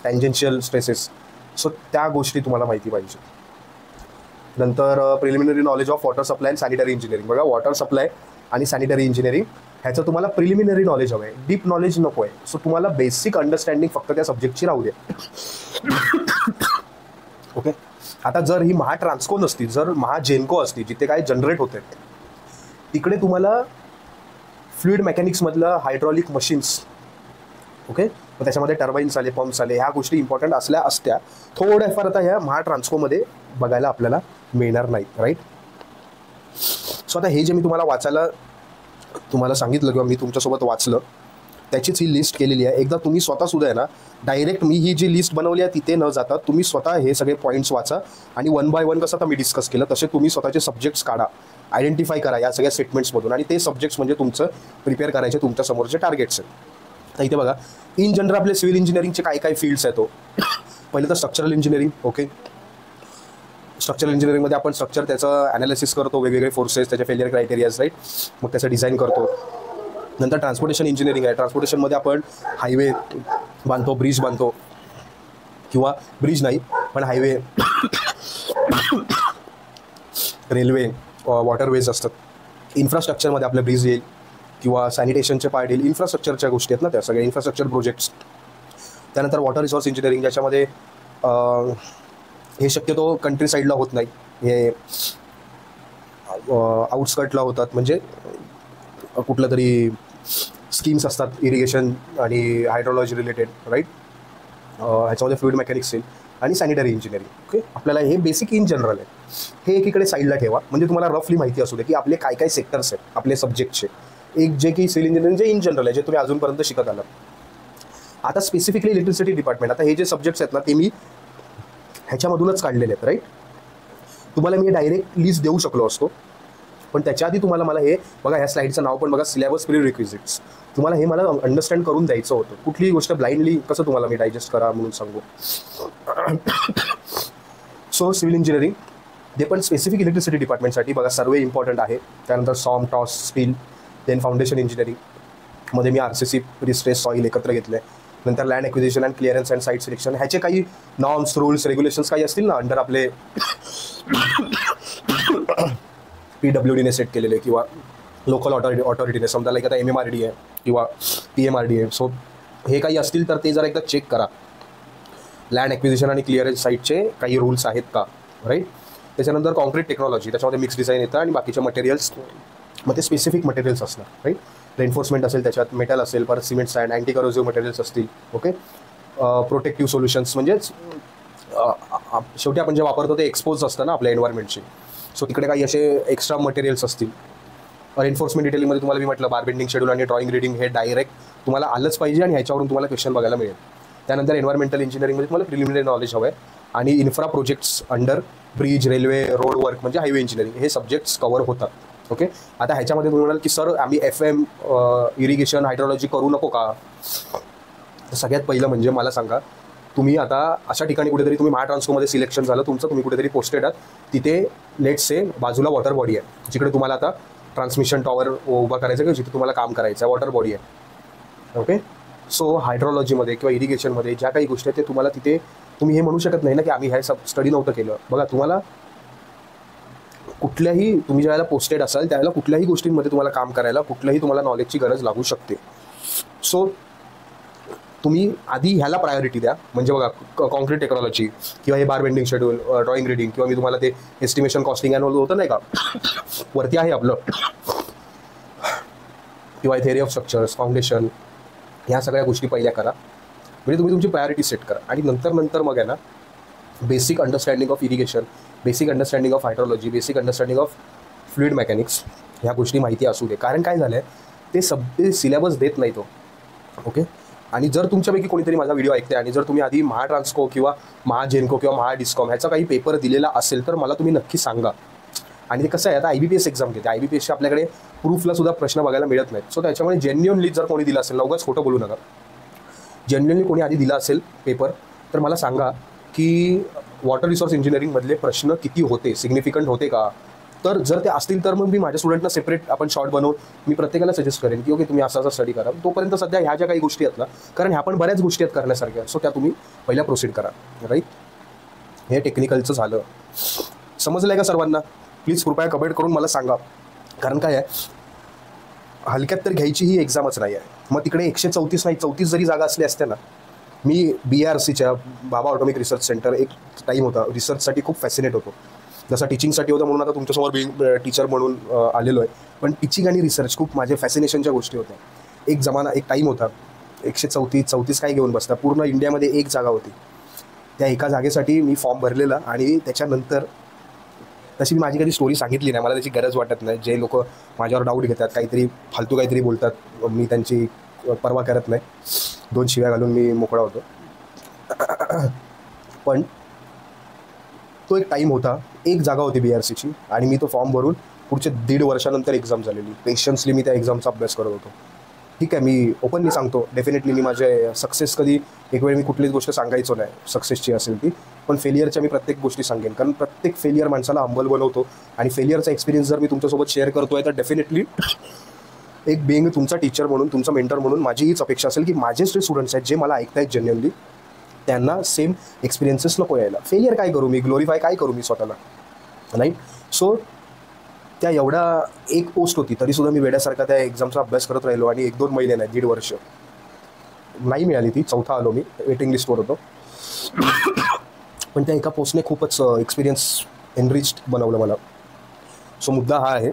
tangential stresses, so त्या गोष्टी तुम्हाला माहिती पाहिजे. नंतर preliminary knowledge of water supply and sanitary engineering. बघा वॉटर सप्लाय आणि सॅनिटरी इंजिनिअरिंग ह्याचं तुम्हाला प्रिलिमिनरी नॉलेज हवं आहे, डीप नॉलेज नको आहे. सो तुम्हाला बेसिक अंडरस्टँडिंग फक्त त्या सब्जेक्टची राहू दे. ओके. आता जर ही महा ट्रान्सको नसती, जर महा जेनको असती जिथे काय जनरेट होते, तिकडे तुम्हाला फ्लुइड मेकॅनिक्समधलं हायड्रॉलिक मशीन्स, ओके, मग त्याच्यामध्ये टर्बाईन्स आले, पंप्स आले, ह्या गोष्टी इम्पॉर्टंट असत्या थोड्याफार आता ह्या महा ट्रान्सकोमध्ये बघायला आपल्याला मिळणार नाही. राईट. सो आता हे जे मी तुम्हाला सांगितलं किंवा मी तुमच्यासोबत वाचलं त्याचीच ही लिस्ट केलेली आहे. एकदा तुम्ही स्वतःसुद्धा आहे ना, डायरेक्ट मी ही जी लिस्ट बनवली आहे तिथे न जाता तुम्ही स्वतः हे सगळे पॉईंट्स वाचा आणि वन बाय वन कसं आता मी डिस्कस केलं तसे तुम्ही स्वतःचे सब्जेक्ट्स काढा, आयडेंटिफाय करा या सगळ्या स्टेटमेंट्समधून, आणि ते सब्जेक्ट्स म्हणजे तुमचं प्रिपेअर करायचे तुमच्या समोरचे टार्गेट्स आहेत. तर इथे बघा, इन जनरल आपले सिव्हिल इंजिनिअरिंगचे काय काय फील्ड्स आहेत. पहिलं तर स्ट्रक्चरल इंजिनिअरिंग. ओके. स्ट्रक्चरल इंजिनिअरिंगमध्ये आपण स्ट्रक्चर त्याचं ॲनालिसिस करतो, वेगवेगळे फोर्सेस, त्याचे फेलियर क्रायटेरियाज, राईट, मग त्याचं डिझाईन करतो. नंतर ट्रान्सपोर्टेशन इंजिनिअरिंग आहे. ट्रान्सपोर्टेशनमध्ये आपण हायवे बांधतो, ब्रिज बांधतो, किंवा ब्रिज नाही पण हायवे, रेल्वे, वॉटरवेज असतात. इन्फ्रास्ट्रक्चरमध्ये आपलं ब्रिज येईल किंवा सॅनिटेशनचे पार्ट येईल. इन्फ्रास्ट्रक्चरच्या गोष्टी आहेत ना त्या सगळ्या, इन्फ्रास्ट्रक्चर प्रोजेक्ट्स. त्यानंतर वॉटर रिसोर्स इंजिनिअरिंग, ज्याच्यामध्ये हे शक्यतो कंट्री साईडला होत नाही, हे आउटस्कर्टला होतात. म्हणजे कुठलं तरी स्कीम्स असतात इरिगेशन आणि हायड्रोलॉजी रिलेटेड, राईट. ह्याच्यामध्ये फ्लुइड मेकॅनिक्स येईल आणि सॅनिटरी इंजिनिअरिंग. ओके. आपल्याला हे बेसिक इन जनरल आहे, हे एकीकडे साईडला ठेवा म्हणजे तुम्हाला रफली माहिती असू दे की आपले काय काय सेक्टर्स आहेत आपले सब्जेक्टचे. एक जे की सिव्हिल इंजिनिअरिंग जे इन जनरल आहे, जे तुम्ही अजूनपर्यंत शिकत आलात. आता स्पेसिफिकली इलेक्ट्रिसिटी डिपार्टमेंट, आता हे जे सब्जेक्ट्स आहेत ना ते मी ह्याच्यामधूनच काढलेले आहेत, राईट. तुम्हाला मी डायरेक्ट लिस्ट देऊ शकलो असतो, पण त्याच्या आधी तुम्हाला मला हे बघा, ह्या स्लाईडचं नाव पण बघा, सिलेबस प्री रिक्विजिट्स. तुम्हाला हे मला अंडरस्टँड करून द्यायचं होतं. कुठलीही गोष्ट ब्लाइंडली कसं तुम्हाला मी डायजेस्ट करा म्हणून सांगू. सो सिव्हिल इंजिनिअरिंग ते पण स्पेसिफिक इलेक्ट्रिसिटी डिपार्टमेंटसाठी बघा सर्वे इम्पॉर्टंट आहे. त्यानंतर सॉम, टॉस, स्टील, देन फाउंडेशन इंजिनिअरिंग मध्ये मी RCC, प्रीस्ट्रेस, सॉईल एकत्र घेतले. नंतर land acquisition and clearance and site selection, ह्याचे काही नॉर्म्स, रूल्स, रेग्युलेशन्स काही असतील ना अंडर आपले PWDने सेट केलेले किंवा लोकल ऑथॉरिटीने, समजा लाईक आता MMRD आहे किंवा PMRD आहे. सो हे काही असतील तर ते जरा एकदा चेक करा. लँड ॲक्विजिशन आणि क्लिअरन्स साईटचे काही रूल्स आहेत का, राईट. त्याच्यानंतर कॉन्क्रीट टेक्नॉलॉजी, त्याच्यामध्ये मिक्स डिझाईन येतं आणि बाकीचे मटेरियल्स, मग ते स्पेसिफिक मटेरियल्स असणार, राईट. रेन्फोर्समेंट असेल, त्याच्यात मेटल असेल, परत सिमेंट, सँड, अँटी करोसिव्ह मटेरियल्स असतील. ओके. प्रोटेक्टिव्ह सोल्युशन्स म्हणजेच शेवटी आपण जे वापरतो ते एक्सपोज असतं ना आपल्या एन्व्हायरमेंटची. सो तिकडे काही असे एक्स्ट्रा मटेरियल्स असतील. एन्फोर्समेंट डिटेलिंगमध्ये तुम्हाला मी म्हटलं बार बेंडिंग शेड्यूल आणि ड्रॉइंग रीडिंग हे डायरेक्ट तुम्हाला आलंच पाहिजे आणि ह्याच्यावरून तुम्हाला क्वेश्चन बघायला मिळेल. त्यानंतर एन्व्हायरमेंटल इंजिनिअरिंगमध्ये तुम्हाला प्रिलिमिनरी नॉलेज हवं आहे आणि infra projects under bridge, railway, road work म्हणजे हायवे इंजिनिअरिंग हे सब्जेक्ट्स कव्हर होतात. ओके. आता ह्याच्यामध्ये तुम्ही म्हणाल की सर आम्ही FM, इरिगेशन, हायड्रोलॉजी करू नको का. सगळ्यात पहिलं म्हणजे मला सांगा, तुम्ही आता अशा ठिकाणी कुठेतरी तुम्ही महाट्रान्सकोमध्ये सिलेक्शन झालं तुमचं, तुम्ही कुठेतरी पोस्टेड आहात, तिथे लेट्स से बाजूला वॉटर बॉडी आहे जिकडे तुम्हाला आता ट्रान्समिशन टॉवर उभा करायचं किंवा जिथे तुम्हाला काम करायचं आहे, वॉटर बॉडी आहे. ओके. सो हायड्रोलॉजीमध्ये किंवा इरिगेशनमध्ये ज्या काही गोष्टी आहेत ते तुम्हाला तिथे तुम्ही हे म्हणू शकत नाही ना की आम्ही हे स्टडी नव्हतं केलं. बघा, तुम्हाला कुठल्याही, तुम्ही ज्यावेळेला पोस्टेड असाल त्यावेळेला कुठल्याही गोष्टींमध्ये तुम्हाला काम करायला कुठल्याही तुम्हाला नॉलेजची गरज लागू शकते. सो तुम्ही आधी ह्याला प्रायोरिटी द्या. म्हणजे बघा, कॉन्क्रीट टेक्नॉलॉजी किंवा हे बार बेंडिंग शेड्यूल, ड्रॉइंग रीडिंग किंवा मी तुम्हाला ते एस्टिमेशन कॉस्टिंग अँड होतं नाही का वरती आहे आपलं, किंवा थेअरी ऑफ स्ट्रक्चर्स, फाउंडेशन, ह्या सगळ्या गोष्टी पहिल्या करा. म्हणजे तुम्ही तुमची प्रायोरिटी सेट करा आणि नंतर मग आहे ना basic understanding of irrigation, basic understanding of hydrology, basic understanding of fluid mechanics ह्या गोष्टी माहिती असू दे. कारण काय झालं आहे, ते सिलेबस देत नाही तो. ओके. आणि जर तुमच्यापैकी कोणीतरी माझा व्हिडिओ ऐकते आणि जर तुम्ही आधी महाट्रान्सको किंवा महाजेनको किंवा महाडिस्कॉम ह्याचा काही पेपर दिलेला असेल तर मला तुम्ही नक्की सांगा. आणि ते कसं आहे, आता IBPS एक्झाम घेते, IBPSचे आपल्याकडे प्रूफला सुद्धा प्रश्न बघायला मिळत नाहीत. सो त्याच्यामुळे जेन्युअनली जर कोणी दिला असेल, उगाच खोटं बोलू नका, जेन्युअनली कोणी आधी दिला असेल पेपर तर मला सांगा की वॉटर रिसोर्स इंजिनिअरिंगमधले प्रश्न किती होते, सिग्निफिकंट होते का. तर जर ते असतील तर मग मी माझ्या स्टुडंटना सेपरेट आपण शॉर्ट बनवून मी प्रत्येकाला सजेस्ट करेन की ओके तुम्ही असा स्टडी करा. तोपर्यंत सध्या ह्या ज्या काही गोष्टी आहेत ना, कारण ह्या पण बऱ्याच गोष्टी आहेत करण्यासारख्या, सो त्या तुम्ही पहिल्या प्रोसीड करा, राईट. हे टेक्निकलचं झालं. समजलं आहे का सर्वांना. प्लीज कृपया कमेंट करून मला सांगा. कारण काय आहे, हलक्यात तर घ्यायची ही एक्झामच नाही आहे. मग तिकडे 134 नाही 34 जरी जागा असल्या असत्या ना, मी BRCच्या बाबा ऑटोमिक रिसर्च सेंटर एक टाईम होता रिसर्चसाठी खूप फॅसिनेट होतो. जसं टीचिंगसाठी होतं म्हणून आता तुमच्यासमोर टीचर म्हणून आलेलो आहे. पण टीचिंग आणि रिसर्च खूप माझे फॅसिनेशनच्या गोष्टी होत्या. एक टाईम होता 134 काय घेऊन बसता, पूर्ण इंडियामध्ये एक जागा होती. त्या एका जागेसाठी मी फॉर्म भरलेला आणि त्याच्यानंतर तशी मी माझी कधी स्टोरी सांगितली नाही, मला त्याची गरज वाटत नाही. जे लोक माझ्यावर डाऊट घेतात, फालतू काहीतरी बोलतात, मी त्यांची पर्वा करत नाही. 2 शिव्या घालून मी मोकळा होतो. पण तो एक टाईम होता, एक जागा होती BRCची आणि मी तो फॉर्म भरून पुढचे 1.5 वर्षानंतर एक्झाम झालेली. पेशन्सली मी त्या एक्झामचा अभ्यास करत होतो. ठीक आहे, मी ओपनली सांगतो, डेफिनेटली मी माझे सक्सेस कधी एक वेळ मी कुठलीच गोष्ट सांगायचो नाही सक्सेसची असेल ती, पण फेलियरच्या मी प्रत्येक गोष्टी सांगेन. कारण प्रत्येक फेलियर माणसाला हंबल बनवतो आणि फेलियरचा एक्सपिरियन्स जर मी तुमच्यासोबत शेअर करतोय तर डेफिनेटली एक बिंग तुमचा टीचर म्हणून, तुमचा मेंटर म्हणून माझी हीच अपेक्षा असेल की माझे जे स्टुडंट्स आहेत, जे मला ऐकतायत जेन्युअनली, त्यांना सेम एक्सपिरियन्सेस नको यायला. फेलियर काय करू मी, ग्लोरीफाय काय करू मी स्वतःला, राईट? सो त्या एवढा एक पोस्ट होती तरीसुद्धा मी वेड्यासारखा त्या एक्झामचा अभ्यास करत राहिलो आणि 1-2 महिने नाही 1.5 वर्ष नाही मिळाली ती. 4था आलो मी, वेटिंग लिस्टवर होतो. पण त्या एका पोस्टने खूपच एक्सपिरियन्स एनरिच्ड बनवलं मला. सो मुद्दा हा आहे,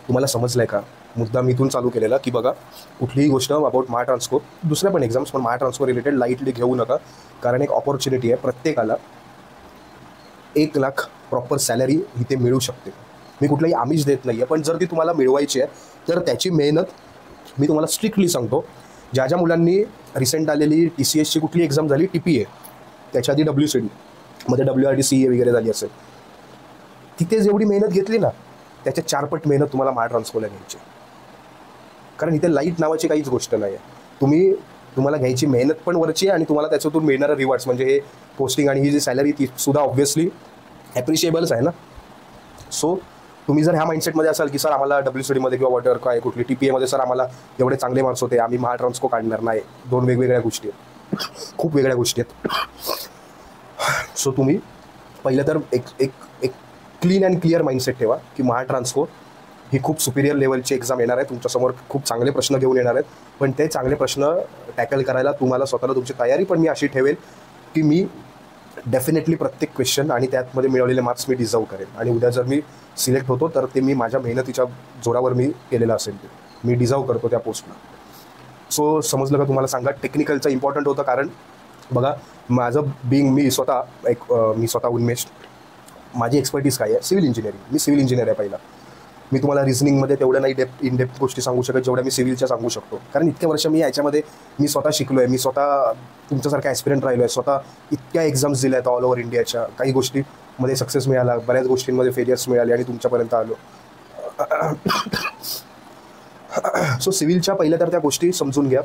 तुम्हाला समजलं आहे का? मुद्दा मी इथून चालू केलेला की बघा, कुठलीही गोष्ट अबाउट महाट्रान्सको, दुसऱ्या पण एक्झाम्स, पण महाट्रान्सको रिलेटेड लाईटली घेऊ नका. कारण एक ऑपॉर्च्युनिटी आहे, प्रत्येकाला 1 लाख प्रॉपर सॅलरी इथे मिळू शकते. मी कुठलाही आमिष देत नाही आहे, पण जर ती तुम्हाला मिळवायची आहे तर त्याची मेहनत मी तुम्हाला स्ट्रिक्टली सांगतो. ज्या मुलांनी रिसेंट आलेली TCSची कुठली एक्झाम झाली, TPA, त्याच्या आधी WCD मध्ये WRD CA वगैरे झाली असेल, तिथे जेवढी मेहनत घेतली ना त्याच्या 4 पट मेहनत तुम्हाला महाट्रान्सकोला घ्यायची. कारण इथे लाईट नावाची काहीच गोष्ट नाही आहे. तुम्हाला घ्यायची मेहनत पण वरची आहे आणि तुम्हाला त्याच्यातून मिळणारं रिवॉर्ड्स म्हणजे हे पोस्टिंग आणि ही जी सॅलरी ती सुद्धा ऑब्व्हियसली ॲप्रिशिएबलच आहे ना. सो तुम्ही जर ह्या माइंडसेटमध्ये असाल की सर आम्हाला WCD मध्ये किंवा वॉटर काय कुठली TPA मध्ये सर आम्हाला एवढे चांगले मार्क्स होते, आम्ही महाट्रान्सको काढणार नाही, 2 वेगवेगळ्या गोष्टी आहेत, खूप वेगळ्या गोष्टी आहेत. सो तुम्ही पहिलं तर एक क्लीन अँड क्लिअर माइंडसेट ठेवा की महाट्रान्सको ही खूप सुपिरियर लेवलची एक्झाम येणार आहे. तुमच्यासमोर खूप चांगले प्रश्न घेऊन येणार आहेत, पण ते चांगले प्रश्न टॅकल करायला तुम्हाला स्वतःला तुमची तयारी पण मी अशी ठेवेल की मी डेफिनेटली प्रत्येक क्वेश्चन आणि त्यातमध्ये मिळवलेले मार्क्स मी डिझर्व करेन. आणि उद्या जर मी सिलेक्ट होतो तर ते मी माझ्या मेहनतीच्या जोरावर मी केलेलं असेल, ते मी डिझर्व करतो त्या पोस्टला. सो समजलं का तुम्हाला? सांगा, टेक्निकलचं इम्पॉर्टंट होतं. कारण बघा, माझं मी स्वतः उन्मेष, माझी एक्सपर्टीज काय आहे? Civil engineering. मी सिव्हिल इंजिनियर आहे पहिला. मी तुम्हाला रिझनिंगमध्ये तेवढं नाही इन डेप्थ गोष्टी सांगू शकत जेवढ्या मी सिव्हिलच्या सांगू शकतो. कारण इतके वर्ष मी याच्यामध्ये मी स्वतः शिकलो आहे, मी स्वतः तुमच्यासारखा ॲस्पिरंट राहिलो आहे, स्वतः इतक्या एक्झाम्स दिल्या आहेत ऑल ओव्हर इंडियाच्या. काही गोष्टीमध्ये सक्सेस मिळाला, बऱ्याच गोष्टींमध्ये फेलियर्स मिळाले आणि तुमच्यापर्यंत आलो. सो सिव्हिलच्या पहिल्या तर त्या गोष्टी समजून घ्या.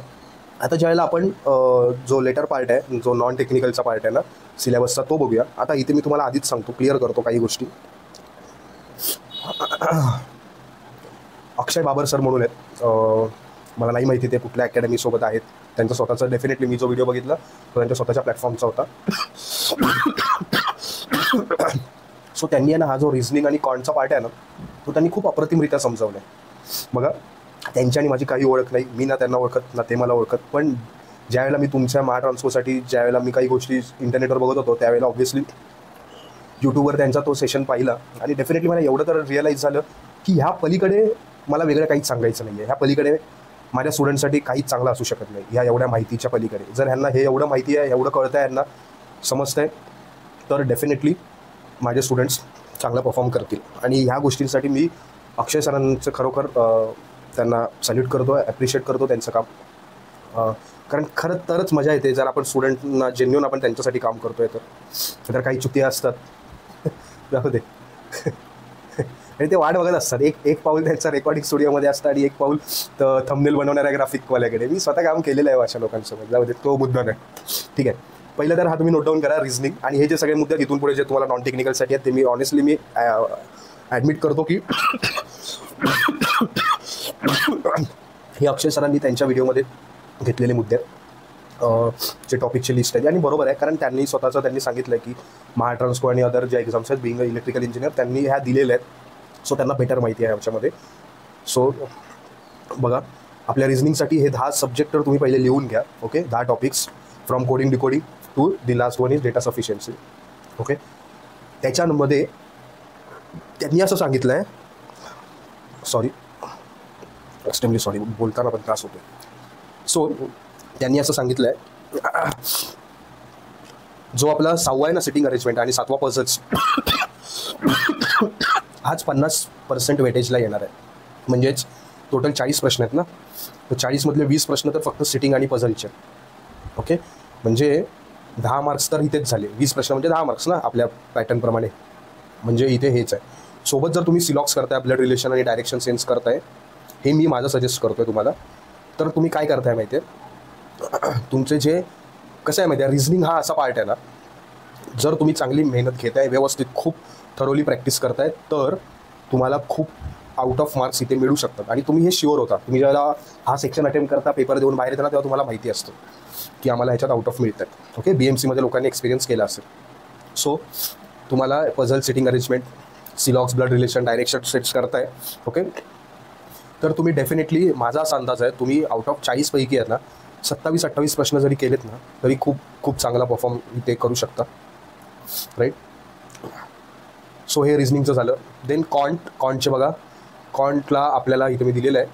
आता ज्यावेळेला आपण जो लेटर पार्ट आहे, जो नॉन टेक्निकलचा पार्ट आहे ना सिलेबसचा, तो बघूया. आता इथे मी तुम्हाला आधीच सांगतो, क्लिअर करतो काही गोष्टी. अक्षय बाबर सर म्हणून आहेत, मला नाही माहिती ते कुठल्या अकॅडमीसोबत आहेत. त्यांचा स्वतःचा डेफिनेटली मी जो व्हिडिओ बघितला तो त्यांच्या स्वतःच्या प्लॅटफॉर्मचा होता. सो त्यांनी ना हा जो रिझनिंग आणि कॉन्टचा पार्ट आहे ना तो त्यांनी खूप अप्रतिमरित्या समजावला आहे. बघा, त्यांची आणि माझी काही ओळख नाही, मी ना त्यांना ओळखत ना ते मला ओळखत. पण ज्यावेळेला मी तुमच्या महाट्रान्सकोसाठी ज्यावेळेला मी काही गोष्टी इंटरनेटवर बघत होतो त्यावेळेला ऑब्व्हियसली यूट्यूबवर त्यांचा तो सेशन पाहिला आणि डेफिनेटली मला एवढं तर रिअलाईज झालं की ह्या पलीकडे मला वेगळं काहीच सांगायचं नाही आहे. ह्या पलीकडे माझ्या स्टुडंटसाठी काहीच चांगलं असू शकत नाही ह्या एवढ्या माहितीच्या पलीकडे. जर ह्यांना हे एवढं माहिती आहे, एवढं कळतं आहे, ह्यांना समजतं आहे, तर डेफिनेटली माझे स्टुडंट्स चांगला परफॉर्म करतील. आणि ह्या गोष्टींसाठी मी अक्षय सरांचं खरोखर त्यांना सॅल्यूट करतो, ॲप्रिशिएट करतो त्यांचं काम. कारण खरं तरच मजा येते जर आपण स्टुडंटना जेन्युइन आपण त्यांच्यासाठी काम करतो आहे तर काही चुकी असतात जाऊ दे. आणि ते वाट बघत असतात, एक पाऊल त्यांचा रेकॉर्डिंग स्टुडिओमध्ये असतं आणि एक पाऊल थंबनेल बनवणाऱ्या ग्राफिकवाल्याकडे. मी स्वतः काम केलेलं आहे अशा लोकांसोबत, जाऊ दे, तो मुद्दा नाही. ठीक आहे, पहिलं तर हा तुम्ही नोट डाऊन करा, रिझनिंग. आणि हे जे सगळे मुद्दे इथून पुढे जे तुम्हाला नॉन टेक्निकलसाठी आहेत ते मी ऑनेस्टली मी ॲडमिट करतो की हे अक्षय सरांनी त्यांच्या व्हिडिओमध्ये घेतलेले मुद्दे जे टॉपिकची लिस्ट आहे. आणि बरोबर आहे, कारण त्यांनी सांगितलं की महाट्रान्सको आणि अदर ज्या एक्झाम्स आहेत बिंग इलेक्ट्रिकल इंजिनियर त्यांनी ह्या दिलेल्या आहेत. सो त्यांना बेटर माहिती आहे याच्यामध्ये. सो बघा आपल्या रिझनिंगसाठी हे 10 सब्जेक्ट तर तुम्ही पहिले लिहून घ्या. Okay, 10 topics from coding decoding to the last one is data sufficiency. Okay, त्याच्यामध्ये त्यांनी असं सांगितलं आहे, सॉरी एक्स्ट्रीमली सॉरी बोलताना पण त्रास होतो. सो त्यांनी असं सांगितलं आहे, जो आपला 6वा आहे ना सिटिंग अरेंजमेंट आणि 7वा पझल्स, हाच 50% वेटेजला येणार आहे. म्हणजेच टोटल 40 प्रश्न आहेत ना, तर 40मधले 20 प्रश्न तर फक्त सिटिंग आणि पझलचे. ओके, म्हणजे 10 मार्क्स तर इथेच झाले. 20 प्रश्न म्हणजे 10 मार्क्स ना आपल्या पॅटर्नप्रमाणे. म्हणजे इथे हेच आहे. सोबत जर तुम्ही सिलॉक्स करताय, ब्लड रिलेशन आणि डायरेक्शन सेन्स करताय, हे मी माझं सजेस्ट करतोय तुम्हाला, तर तुम्ही काय करताय माहिती आहे, तुमचे जे कसं आहे माहिती आहे, रिझनिंग हा असा पार्ट आहे ना, जर तुम्ही चांगली मेहनत घेताय, व्यवस्थित खूप थरोली प्रॅक्टिस करताय, तर तुम्हाला खूप आउट ऑफ मार्क्स इथे मिळू शकतात. आणि तुम्ही हे शुअर होता, तुम्ही ज्यावेळेला हा सेक्शन अटेम्प्ट करता, पेपर देऊन बाहेर येताना, तेव्हा तुम्हाला माहिती असतं की आम्हाला ह्याच्यात आउट ऑफ मिळतात. ओके, BMCमध्ये लोकांनी एक्सपिरियन्स केला असेल. सो तुम्हाला पझल, सिटिंग अरेंजमेंट, सिलॉक्स, ब्लड रिलेशन, डायरेक्शन सेट्स करताय. ओके, तर तुम्ही डेफिनेटली, माझा असा अंदाज आहे, तुम्ही आउट ऑफ 40 पैकी आहेत ना 27-28 प्रश्न जरी केलेत ना, तरी खूप खूप चांगला परफॉर्म इथे करू शकता. राईट. सो हे रिझनिंगचं झालं. देन कॉन्टचे बघा, कॉन्टला आपल्याला इथे मी दिलेलं आहे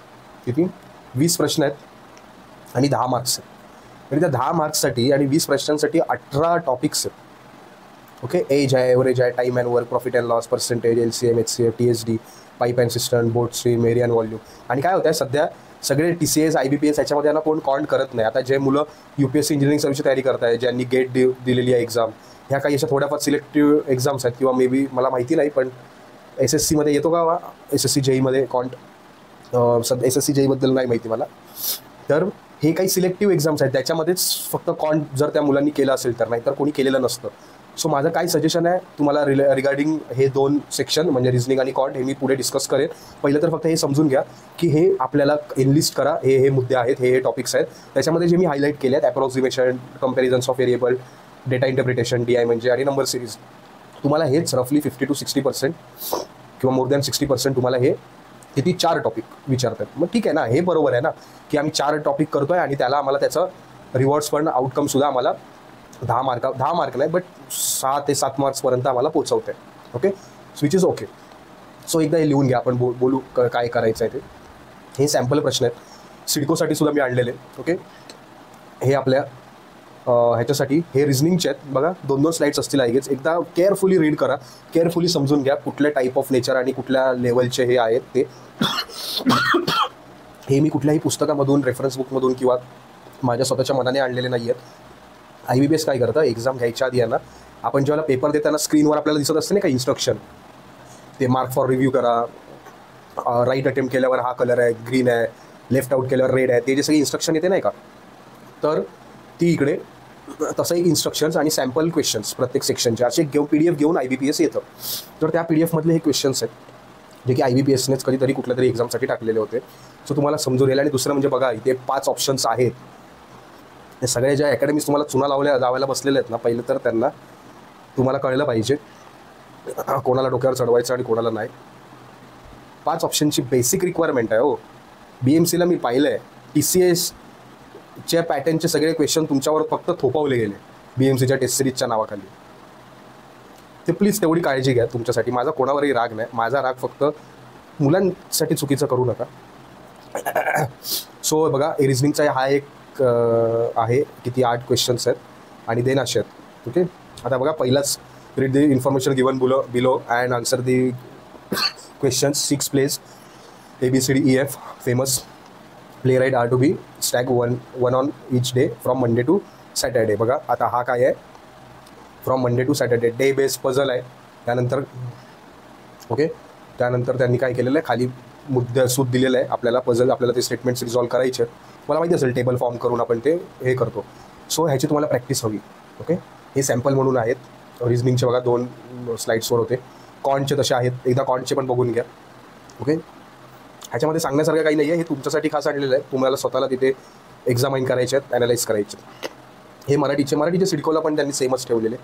किती 20 प्रश्न आहेत आणि 10 मार्क्स आहेत. आणि त्या 10 मार्क्ससाठी आणि 20 प्रश्नांसाठी 18 टॉपिक्स आहेत. ओके, एज आहे, एव्हरेज आहे, time and work, profit and loss, percentage, LCM, HCF, TSD, pipe and system, boat stream, area and volume. आणि काय होतं आहे, सध्या सगळे TCS, IBPS याच्यामध्ये यांना कोण कॉन्ट करत नाही. आता जे मुलं UPSC इंजिनिअरिंग सर्व्हिसची तयारी करत आहे, ज्यांनी गेट दिलेली आहे एक्झाम, ह्या काही अशा थोड्याफार सिलेक्टिव्ह एक्झाम्स आहेत, किंवा मे बी मला माहिती नाही, पण SSCमध्ये येतो का, SSC JEEमध्ये कॉन्ट, SSC JEEबद्दल नाही माहिती मला. तर हे काही सिलेक्टिव्ह एक्झाम्स आहेत, त्याच्यामध्येच फक्त कॉन्ट जर त्या मुलांनी केलं असेल तर, नाही तर कोणी केलेलं नसतं. सो माझं काय सजेशन आहे तुम्हाला रिगार्डिंग हे 2 सेक्शन म्हणजे रिझनिंग आणि कॉन्ट, हे मी पुढे डिस्कस करेन. पहिलं तर फक्त हे समजून घ्या की हे आपल्याला एनलिस्ट करा, हे मुद्दे आहेत, हे टॉपिक्स आहेत. त्याच्यामध्ये जे मी हायलाईट केले आहेत, approximation, comparisons of variable, data interpretation, DI म्हणजे, आणि नंबर सिरीज, तुम्हाला हेच रफली 50 to 60% किंवा मोर दॅन 60% तुम्हाला हे किती 4 टॉपिक विचारतात. मग ठीक आहे ना, हे बरोबर आहे ना की आम्ही 4 टॉपिक करतोय आणि त्याला आम्हाला त्याचं रिवॉर्ड्स पण, आउटकमसुद्धा आम्हाला 10 मार्क नाही, बट 6 ते 7 मार्क्सपर्यंत आम्हाला पोचवते. Okay, which is okay. So एकदा हे लिहून घ्या, आपण बोलू काय करायचं आहे ते. हे सॅम्पल प्रश्न आहेत, सिडकोसाठी सुद्धा मी आणलेले. ओके, हे आपल्या ह्याच्यासाठी हे रिझनिंगचे आहेत. बघा 2-2 स्लाईड्स असतील आय गेस. एकदा केअरफुली रीड करा, केअरफुली समजून घ्या कुठल्या टाईप ऑफ नेचर आणि कुठल्या लेवलचे हे आहेत ते. हे मी कुठल्याही पुस्तकामधून, रेफरन्स बुकमधून किंवा माझ्या स्वतःच्या मनाने आणलेले नाही आहेत. IBPS काय करतं, एक्झाम घ्यायच्या आधी आहे ना, आपण जेव्हा पेपर देताना स्क्रीनवर आपल्याला दिसत असते ना काही इन्स्ट्रक्शन, ते मार्क फॉर रिव्ह्यू करा, राईट अटेम्प्ट केल्यावर हा कलर आहे, ग्रीन आहे, लेफ्ट आउट केल्यावर रेड आहे, ते जे सगळे इन्स्ट्रक्शन येते नाही का, तर ती इकडे तसं एक इन्स्ट्रक्शन्स आणि सॅम्पल क्वेश्चन्स प्रत्येक सेक्शनचे असे PDF घेऊन IBPS येतं. तर त्या PDFमधले हे क्वेश्चन्स आहेत जे की IBPSनेच कधीतरी कुठल्या तरी एक्झामसाठी टाकलेले होते. सो तुम्हाला समजून येईल. आणि दुसरं म्हणजे बघा, इथे 5 ऑप्शन्स आहेत. हे सगळे ज्या अकॅडमीज तुम्हाला चुना लावायला बसलेले आहेत ना, पहिलं तर त्यांना तुम्हाला कळलं पाहिजे कोणाला डोक्यावर चढवायचं आणि कोणाला नाही. 5 ऑप्शनची बेसिक रिक्वायरमेंट आहे. हो, BMCला मी पाहिलं आहे, TCSच्या पॅटर्नचे सगळे क्वेश्चन तुमच्यावर फक्त थोपवले गेले BMCच्या टेस्ट सिरीजच्या नावाखाली. ते प्लीज तेवढी काळजी घ्या तुमच्यासाठी. माझा कोणावरही राग नाही, माझा राग फक्त मुलांसाठी चुकीचं करू नका. सो बघा, रिझनिंगचा हा एक आहे, किती 8 क्वेश्चन्स आहेत आणि देन असे आहेत. ओके, आता बघा, पहिलाच read the information given below and answer the questions. 6 plays ABCDEF famous playwright are to be staged one on each day from Monday to Saturday. बघा आता हा काय आहे, from Monday to Saturday day base puzzle आहे. त्यानंतर okay, त्यानंतर त्यांनी काय केलेलं आहे, खाली सूद दिलेलं आहे आपल्याला, पझल आपल्याला ते स्टेटमेंट्स रिझॉल्व्ह करायचे. मला माहिती असेल टेबल फॉर्म करून आपण ते हे करतो. सो ह्याची तुम्हाला प्रॅक्टिस हवी. ओके, हे सॅम्पल म्हणून आहेत. रिझनिंगचे बघा 2 स्लाईड्सवर होते. कॉन्टचे तसे आहेत, एकदा कॉन्टचे पण बघून घ्या. ओके, ह्याच्यामध्ये सांगण्यासारखं काही नाही आहे, हे तुमच्यासाठी खास आणलेलं आहे. तुम्हाला स्वतःला तिथे एक्झामाइन करायचे आहेत, ॲनालाइज करायचे. हे मराठीचे सिडकोला पण त्यांनी सेमच ठेवलेले.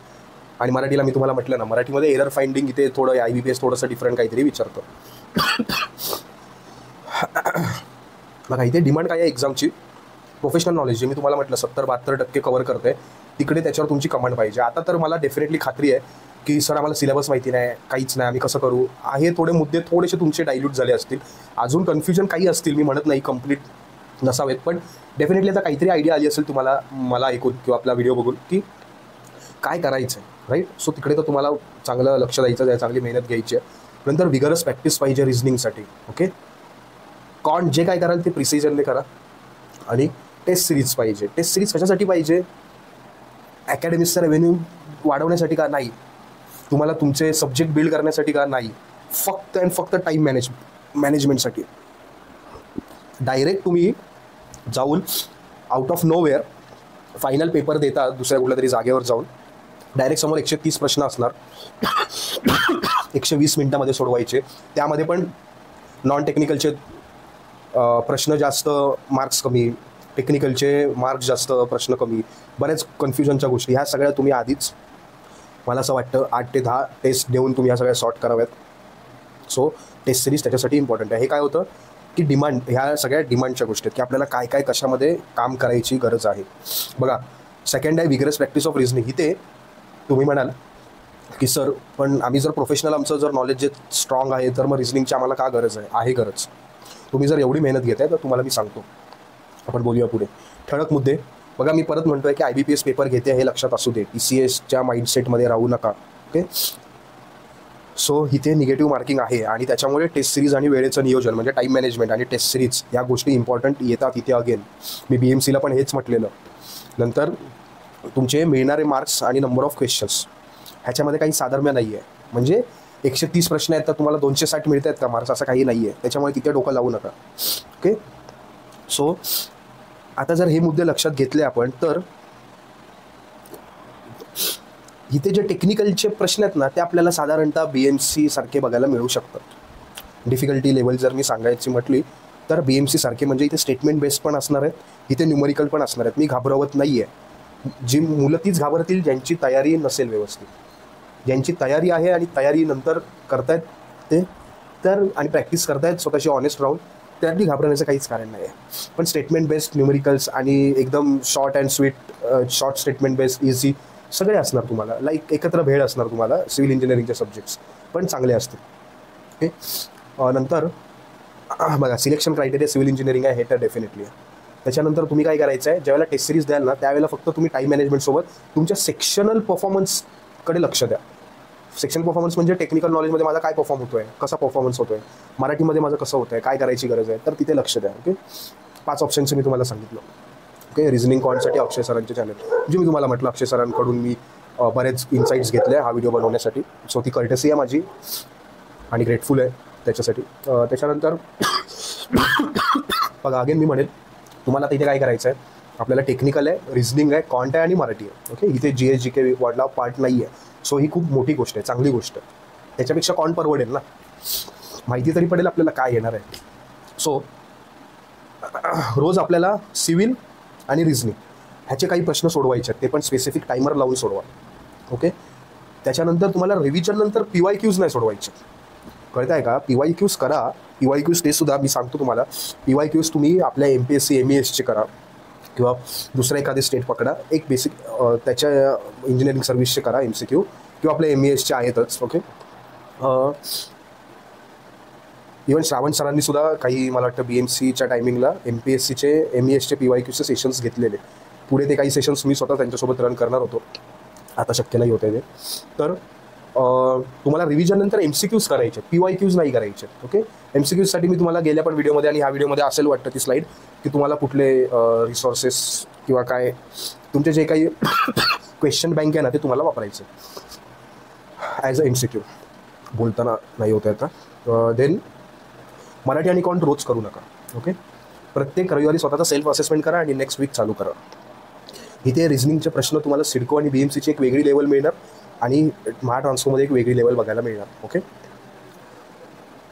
आणि मराठीला मी तुम्हाला म्हटलं ना, मराठीमध्ये एरर फाइंडिंग इथे थोडं IBPS थोडंसं डिफरंट काहीतरी विचारतं. बघा इथे डिमांड काय आहे एक्झामची, प्रोफेशनल नॉलेज जे मी तुम्हाला म्हटलं 70-72% कव्हर करते, तिकडे त्याच्यावर तुमची कमांड पाहिजे. आता तर मला डेफिनेटली खात्री आहे की सर आम्हाला सिलेबस माहिती नाही, काहीच नाही, आम्ही कसं करू, आहे थोडे मुद्दे थोडेसे तुमचे डायल्यूट झाले असतील, अजून कन्फ्युजन काही असतील, मी म्हणत नाही कम्प्लीट नसावेत, पण डेफिनेटली आता काहीतरी आयडिया आली असेल तुम्हाला मला ऐकून किंवा आपला व्हिडिओ बघून की काय करायचं आहे, राईट. सो तिकडे तर तुम्हाला चांगलं लक्ष द्यायचं आहे, चांगली मेहनत घ्यायची आहे. नंतर विगरस प्रॅक्टिस पाहिजे रिझनिंगसाठी. ओके, जे काय कराल ते प्रिसिजनने करा. आणि टेस्ट सिरीज पाहिजे. टेस्ट सिरीज कशासाठी पाहिजे, अकॅडमिक्सचा रेव्हेन्यू वाढवण्यासाठी का नाही, तुम्हाला तुमचे सब्जेक्ट बिल्ड करण्यासाठी का नाही, फक्त अँड फक्त टाईम मॅनेजमेंटसाठी. डायरेक्ट तुम्ही जाऊन out of nowhere final paper देता दुसऱ्या कुठल्या तरी जागेवर जाऊन, डायरेक्ट समोर 130 प्रश्न असणार, 120 मिनिटामध्ये सोडवायचे. त्यामध्ये पण नॉन टेक्निकलचे प्रश्न जास्त, मार्क्स कमी, टेक्निकलचे मार्क्स जास्त, प्रश्न कमी, बऱ्याच कन्फ्युजनच्या गोष्टी. ह्या सगळ्या तुम्ही आधीच मला असं वाटतं 8 ते 10 टेस्ट देऊन तुम्ही ह्या सगळ्या सॉर्ट कराव्यात. सो टेस्ट सिरीज त्याच्यासाठी इम्पॉर्टंट आहे. हे काय होतं की डिमांड, ह्या सगळ्या डिमांडच्या गोष्टी आहेत की आपल्याला काय काय कशामध्ये काम करायची गरज आहे. बघा सेकंड आहे विगरस प्रॅक्टिस ऑफ रिझनिंग. इथे तुम्ही म्हणाल की सर पण आम्ही जर प्रोफेशनल, आमचं जर नॉलेज जे स्ट्रॉंग आहे, तर मग रिझनिंगची आम्हाला का गरज आहे. आहे गरज. तुम्ही जर एवढी मेहनत घेताय तर तुम्हाला मी सांगतो, आपण बोलूया पुढे. ठळक मुद्दे बघा, मी परत म्हणतोय की IBPS पेपर घेते हे लक्षात असू दे, TCSच्या माइंडसेटमध्ये राहू नका. ओके, सो इथे निगेटिव्ह मार्किंग आहे आणि त्याच्यामुळे टेस्ट सिरीज आणि वेळेचं नियोजन म्हणजे टाईम मॅनेजमेंट आणि टेस्ट सिरीज या गोष्टी इम्पॉर्टंट येतात इथे. अगेन मी BMCला पण हेच म्हटलेलं. नंतर तुमचे मिळणारे मार्क्स आणि नंबर ऑफ क्वेश्चन्स ह्याच्यामध्ये काही साधर्म्य नाही आहे. म्हणजे 130 प्रश्न आहेत तर तुम्हाला 260 मिळत आहेत का मार्क्स, असं काही नाही आहे. त्याच्यामुळे तिथे डोकं लावू नका. ओके, सो आता जर हे मुद्दे लक्षात घेतले आपण, तर इथे जे टेक्निकलचे प्रश्न आहेत ना ते आपल्याला साधारणतः BMC सारखे बघायला मिळू शकतात. डिफिकल्टी लेवल जर मी सांगायची म्हटली तर BMC सारखे, म्हणजे इथे स्टेटमेंट बेस्ड पण असणार आहेत, इथे न्यूमरिकल पण असणार आहेत. मी घाबरवत नाही आहे. जी मुलं तीच घाबरतील ज्यांची तयारी नसेल व्यवस्थित. ज्यांची तयारी आहे आणि तयारी नंतर करतायत ते तर, आणि प्रॅक्टिस करतायत स्वतःशी ऑनेस्ट राहून, त्यातली घाबरण्याचं काहीच कारण नाही आहे. पण स्टेटमेंट बेस्ड न्यूमरिकल्स आणि एकदम short and sweet, short statement based easy सगळे असणार तुम्हाला, लाईक एकत्र भेळ असणार तुम्हाला. सिव्हिल इंजिनिअरिंगचे सब्जेक्ट्स पण चांगले असतील. ओके, नंतर बघा सिलेक्शन क्रायटेरिया सिव्हिल इंजिनिअरिंग आहे हे तर डेफिनेटली आहे. त्याच्यानंतर तुम्ही काय करायचं आहे, ज्यावेळेला टेस्ट सिरीज द्याल ना त्यावेळेला फक्त तुम्ही टाईम मॅनेजमेंटसोबत तुमच्या सेक्शनल परफॉर्मन्सकडे लक्ष द्या. सेक्शनल परफॉर्मन्स म्हणजे टेक्निकल नॉलेजमध्ये माझा काय परफॉर्म होतो आहे, कसा परफॉर्मन्स होतो आहे, मराठीमध्ये माझं कसं होतं आहे, काय करायची गरज आहे, तर तिथे लक्ष द्या. ओके, 5 ऑप्शनचं मी तुम्हाला सांगितलं. ओके, रिझनिंग कॉनसाठी अक्षय सरांचे चॅनल, जे मी तुम्हाला म्हटलं अक्षय सरांकडून मी बरेच इन्साईट्स घेतले हा व्हिडिओ बनवण्यासाठी. सो ती कर्टेसी आहे माझी आणि ग्रेटफुल आहे त्याच्यासाठी. त्याच्यानंतर बघा अगेन मी म्हणेल तुम्हाला तिथे काय करायचं आहे, आपल्याला टेक्निकल आहे, रिझनिंग आहे, कॉन्ट आहे आणि मराठी आहे. ओके, इथे GS GK वाढला पार्ट नाही आहे. सो ही खूप मोठी गोष्ट आहे, चांगली गोष्ट आहे. त्याच्यापेक्षा कॉन्ट परवडेल ना, माहिती तरी पडेल आपल्याला काय येणार आहे. सो रोज आपल्याला सिव्हिल आणि रिझनिंग ह्याचे काही प्रश्न सोडवायचे आहेत, ते पण स्पेसिफिक टायमर लावून सोडवा. ओके, त्याच्यानंतर तुम्हाला रिव्हिजन नंतर PYQs नाही सोडवायचे, कळत आहे का. PYQs करा. PYQs ते सुद्धा मी सांगतो तुम्हाला. PYQs तुम्ही आपल्या MPSC MESचे करा किंवा दुसऱ्या एखादे स्टेट पकडा, एक बेसिक त्याच्या इंजिनिअरिंग सर्व्हिसचे करा MCQ, किंवा आपल्या MESचे आहेतच. ओके, इवन श्रावण सरांनी सुद्धा काही मला वाटतं BMCच्या टायमिंगला MPSCचे MESचे PYQचे सेशन्स घेतलेले. पुढे ते काही सेशन्स मी स्वतः त्यांच्यासोबत रन करणार होतो, आता शक्य नाही होत आहे ते. तर तुम्हाला रिव्हिजन नंतर MCQs करायचे, PYQs नाही करायचे. ओके, MCQसाठी मी तुम्हाला गेल्या पण व्हिडिओमध्ये आणि ह्या व्हिडिओमध्ये असेल वाटतं ती स्लाईड, की तुम्हाला कुठले रिसोर्सेस किंवा काय तुमचे जे काही क्वेश्चन बँक आहे ना ते तुम्हाला वापरायचं ॲज अ MCQ. बोलताना नाही होत आहे आता. देन मराठी आणि कॉन्ट रोज करू नका. ओके, प्रत्येक रविवारी स्वतःचा सेल्फ असेसमेंट करा आणि नेक्स्ट वीक चालू करा. इथे रिझनिंगचे प्रश्न तुम्हाला सिडको आणि BMCची एक वेगळी लेवल मिळणार आणि महाट्रान्सफोमध्ये एक वेगळी लेवल बघायला मिळणार. ओके,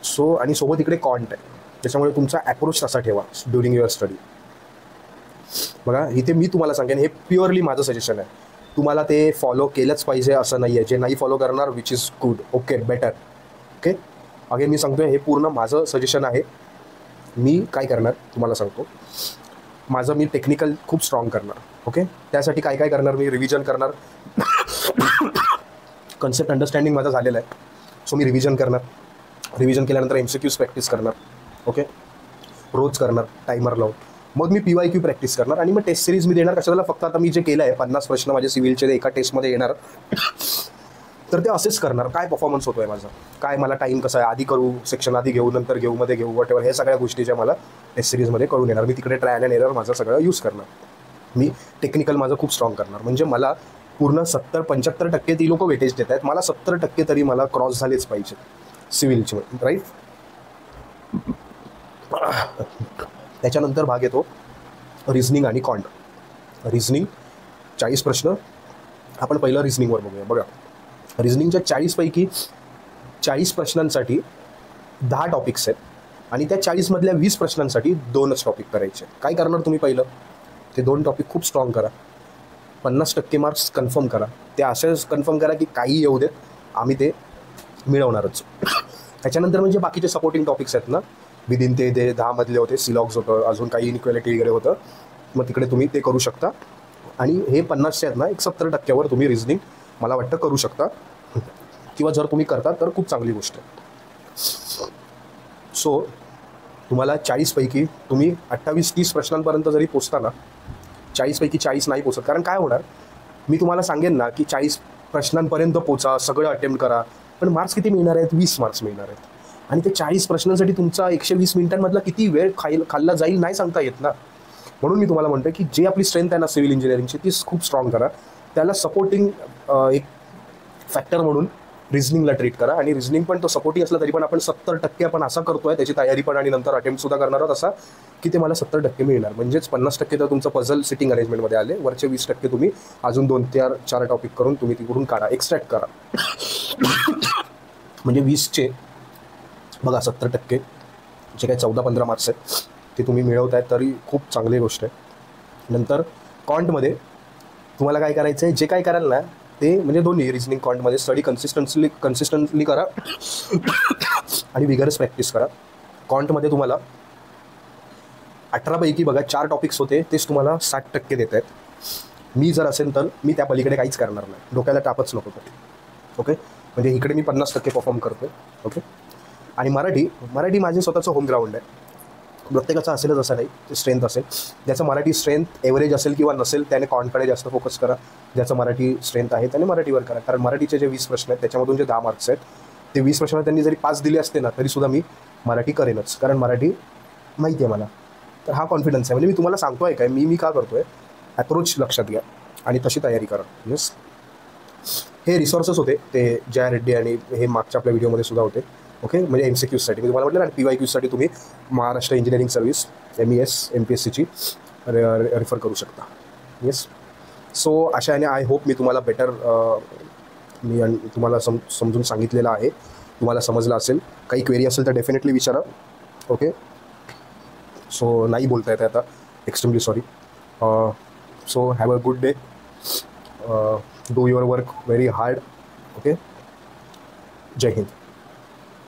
सो आणि सोबत इकडे कॉन्ट आहे, त्याच्यामुळे तुमचा ॲप्रोच तसा ठेवा ड्युरिंग युअर स्टडी. बघा इथे मी तुम्हाला सांगेन, हे प्युअरली माझं सजेशन आहे, तुम्हाला ते फॉलो केलंच पाहिजे असं नाही आहे. जे नाही फॉलो करणार which is good, okay, better. Okay, again मी सांगतोय हे पूर्ण माझं सजेशन आहे. मी काय करणार तुम्हाला सांगतो. माझं मी टेक्निकल खूप स्ट्रॉंग करणार. ओके, त्यासाठी काय काय करणार मी, रिव्हिजन करणार. कन्सेप्ट अंडरस्टँडिंग माझं झालेलं आहे, सो मी रिव्हिजन करणार. रिव्हिजन केल्यानंतर MCQs प्रॅक्टिस करणार. ओके, रोज करणार टायमर लावून. मग मी PYQ प्रॅक्टिस करणार आणि मग टेस्ट सिरीज मी देणार. कशाला, फक्त आता मी जे केलं आहे 50 प्रश्न माझे सिव्हिलचे एका टेस्टमध्ये येणार, तर ते असेच करणार. काय परफॉर्मन्स होतो आहे माझा, काय मला टाईम कसा आहे, आधी करू, सेक्शन आधी घेऊ, नंतर घेऊ, मध्ये घेऊ, वॉटेवर, हे सगळ्या गोष्टीच्या मला टेस्ट सिरीजमध्ये कळून येणार. मी तिकडे ट्रायल अँड एरर माझं सगळं यूज करणार. मी टेक्निकल माझं खूप स्ट्रॉंग करणार. म्हणजे मला पूर्ण 70-75% ती लोक वेटेज देत आहेत, मला 70% तरी मला क्रॉस झालेच पाहिजे सिव्हिलचे, राईट. त्याच्यानंतर भाग येतो रिझनिंग आणि कॉन्ट. रिझनिंग 40 प्रश्न. आपण पहिलं रिझनिंगवर बघूया. बघा, रिझनिंगच्या 40 पैकी 40 प्रश्नांसाठी 10 टॉपिक्स आहेत आणि त्या 40 मधल्या 20 प्रश्नांसाठी 2च टॉपिक करायचे. काय करणार तुम्ही, पहिलं ते 2 टॉपिक खूप स्ट्रॉंग करा. 50% मार्क्स कन्फर्म करा. ते असेच कन्फर्म करा की काही येऊ देत, आम्ही ते मिळवणारच. त्याच्यानंतर म्हणजे बाकीचे सपोर्टिंग टॉपिक्स आहेत ना, विदिन ते 10 मधले होते, सिलॉग्स होतं, अजून काही इनइक्वॅलिटी वगैरे होतं, मग तिकडे तुम्ही ते करू शकता. आणि हे 50चे आहेत ना, एक 70%वर तुम्ही रिझनिंग मला वाटतं करू शकता, किंवा जर तुम्ही करता तर खूप चांगली गोष्ट आहे. सो तुम्हाला 40 पैकी तुम्ही 28-30 प्रश्नांपर्यंत जरी पोचता ना, 40 पैकी 40 नाही पोचत. कारण काय होणार, मी तुम्हाला सांगेन ना की 40 प्रश्नांपर्यंत पोचा, सगळं अटेम्प्ट करा, पण मार्क्स किती मिळणार आहेत, 20 मार्क्स मिळणार आहेत. आणि ते 40 प्रश्नांसाठी तुमचा 120 मिनिटांमधला किती वेळ खाल्ला जाईल नाही सांगता येत ना. म्हणून मी तुम्हाला म्हणतो की जे आपली स्ट्रेंथ आहे ना सिव्हिल इंजिनिअरिंगची, ती खूप स्ट्रॉंग करा. त्याला सपोर्टिंग एक फॅक्टर म्हणून रिझनिंगला ट्रीट करा. आणि रिझनिंग पण तो सपोर्टिंग असला तरी पण आपण 70% आपण असा करतोय, त्याची तयारी पण आणि नंतर अटेम्प्टसुद्धा करणार आहोत असा, की ते मला 70% मिळणार. म्हणजेच 50% तर तुमचं पझल सिटिंग अरेंजमेंटमध्ये आले, वरचे 20% तुम्ही अजून 2-4 टॉपिक करून तुम्ही तिकडून काढा, एक्स्ट्रॅक्ट करा. म्हणजे 20चे बघा 70% जे काही 14-15 मार्क्स आहेत ते तुम्ही मिळवत आहेत, तरी खूप चांगली गोष्ट आहे. नंतर कॉन्टमध्ये तुम्हाला काय करायचं आहे, जे काय कराल ना ते म्हणजे दोन्ही रिझनिंग कॉन्टमध्ये स्टडी कन्सिस्टंटली करा आणि विगरस प्रॅक्टिस करा. कॉन्टमध्ये तुम्हाला 18 पैकी बघा 4 टॉपिक्स होते, तेच तुम्हाला 60% देत आहेत. मी जर असेल तर मी त्या पलीकडे काहीच करणार नाही, डोक्याला टापच नको पडे. ओके, म्हणजे इकडे मी 50% परफॉर्म करतो. ओके, आणि मराठी माझे स्वतःचं होम ग्राउंड आहे. प्रत्येकाचं असेलच असं नाही, ते स्ट्रेंथ असेल. ज्याचं मराठी स्ट्रेंथ एव्हरेज असेल किंवा नसेल त्याने कॉन्टकडे जास्त फोकस करा. ज्याचं मराठी स्ट्रेंथ आहे त्याने मराठीवर करा. कारण मराठीचे जे 20 प्रश्न आहेत त्याच्यामधून जे 10 मार्क्स आहेत, ते 20 प्रश्नात त्यांनी जरी 5 दिले असते ना तरीसुद्धा मी मराठी करेनच, कारण मराठी माहिती आहे मला. तर हा कॉन्फिडन्स आहे. म्हणजे मी तुम्हाला सांगतो आहे काय, मी का करतो आहे, अप्रोच लक्षात घ्या आणि तशी तयारी करा. येस, हे रिसोर्सेस होते ते जया रेड्डी आणि हे मागच्या आपल्या व्हिडिओमध्ये सुद्धा होते. ओके, म्हणजे MCQसाठी मी तुम्हाला म्हटलं ना, PYQसाठी तुम्ही महाराष्ट्र इंजिनिअरिंग सर्व्हिस MES MPSCची रेफर करू शकता. येस, सो अशाने आय होप मी तुम्हाला बेटर मी तुम्हाला समजून सांगितलेलं आहे, तुम्हाला समजलं असेल. काही क्वेरी असेल तर डेफिनेटली विचारा. ओके, सो नाही बोलता येते आता, extremely sorry. So have a good day, do your work very hard. Okay, जय हिंद.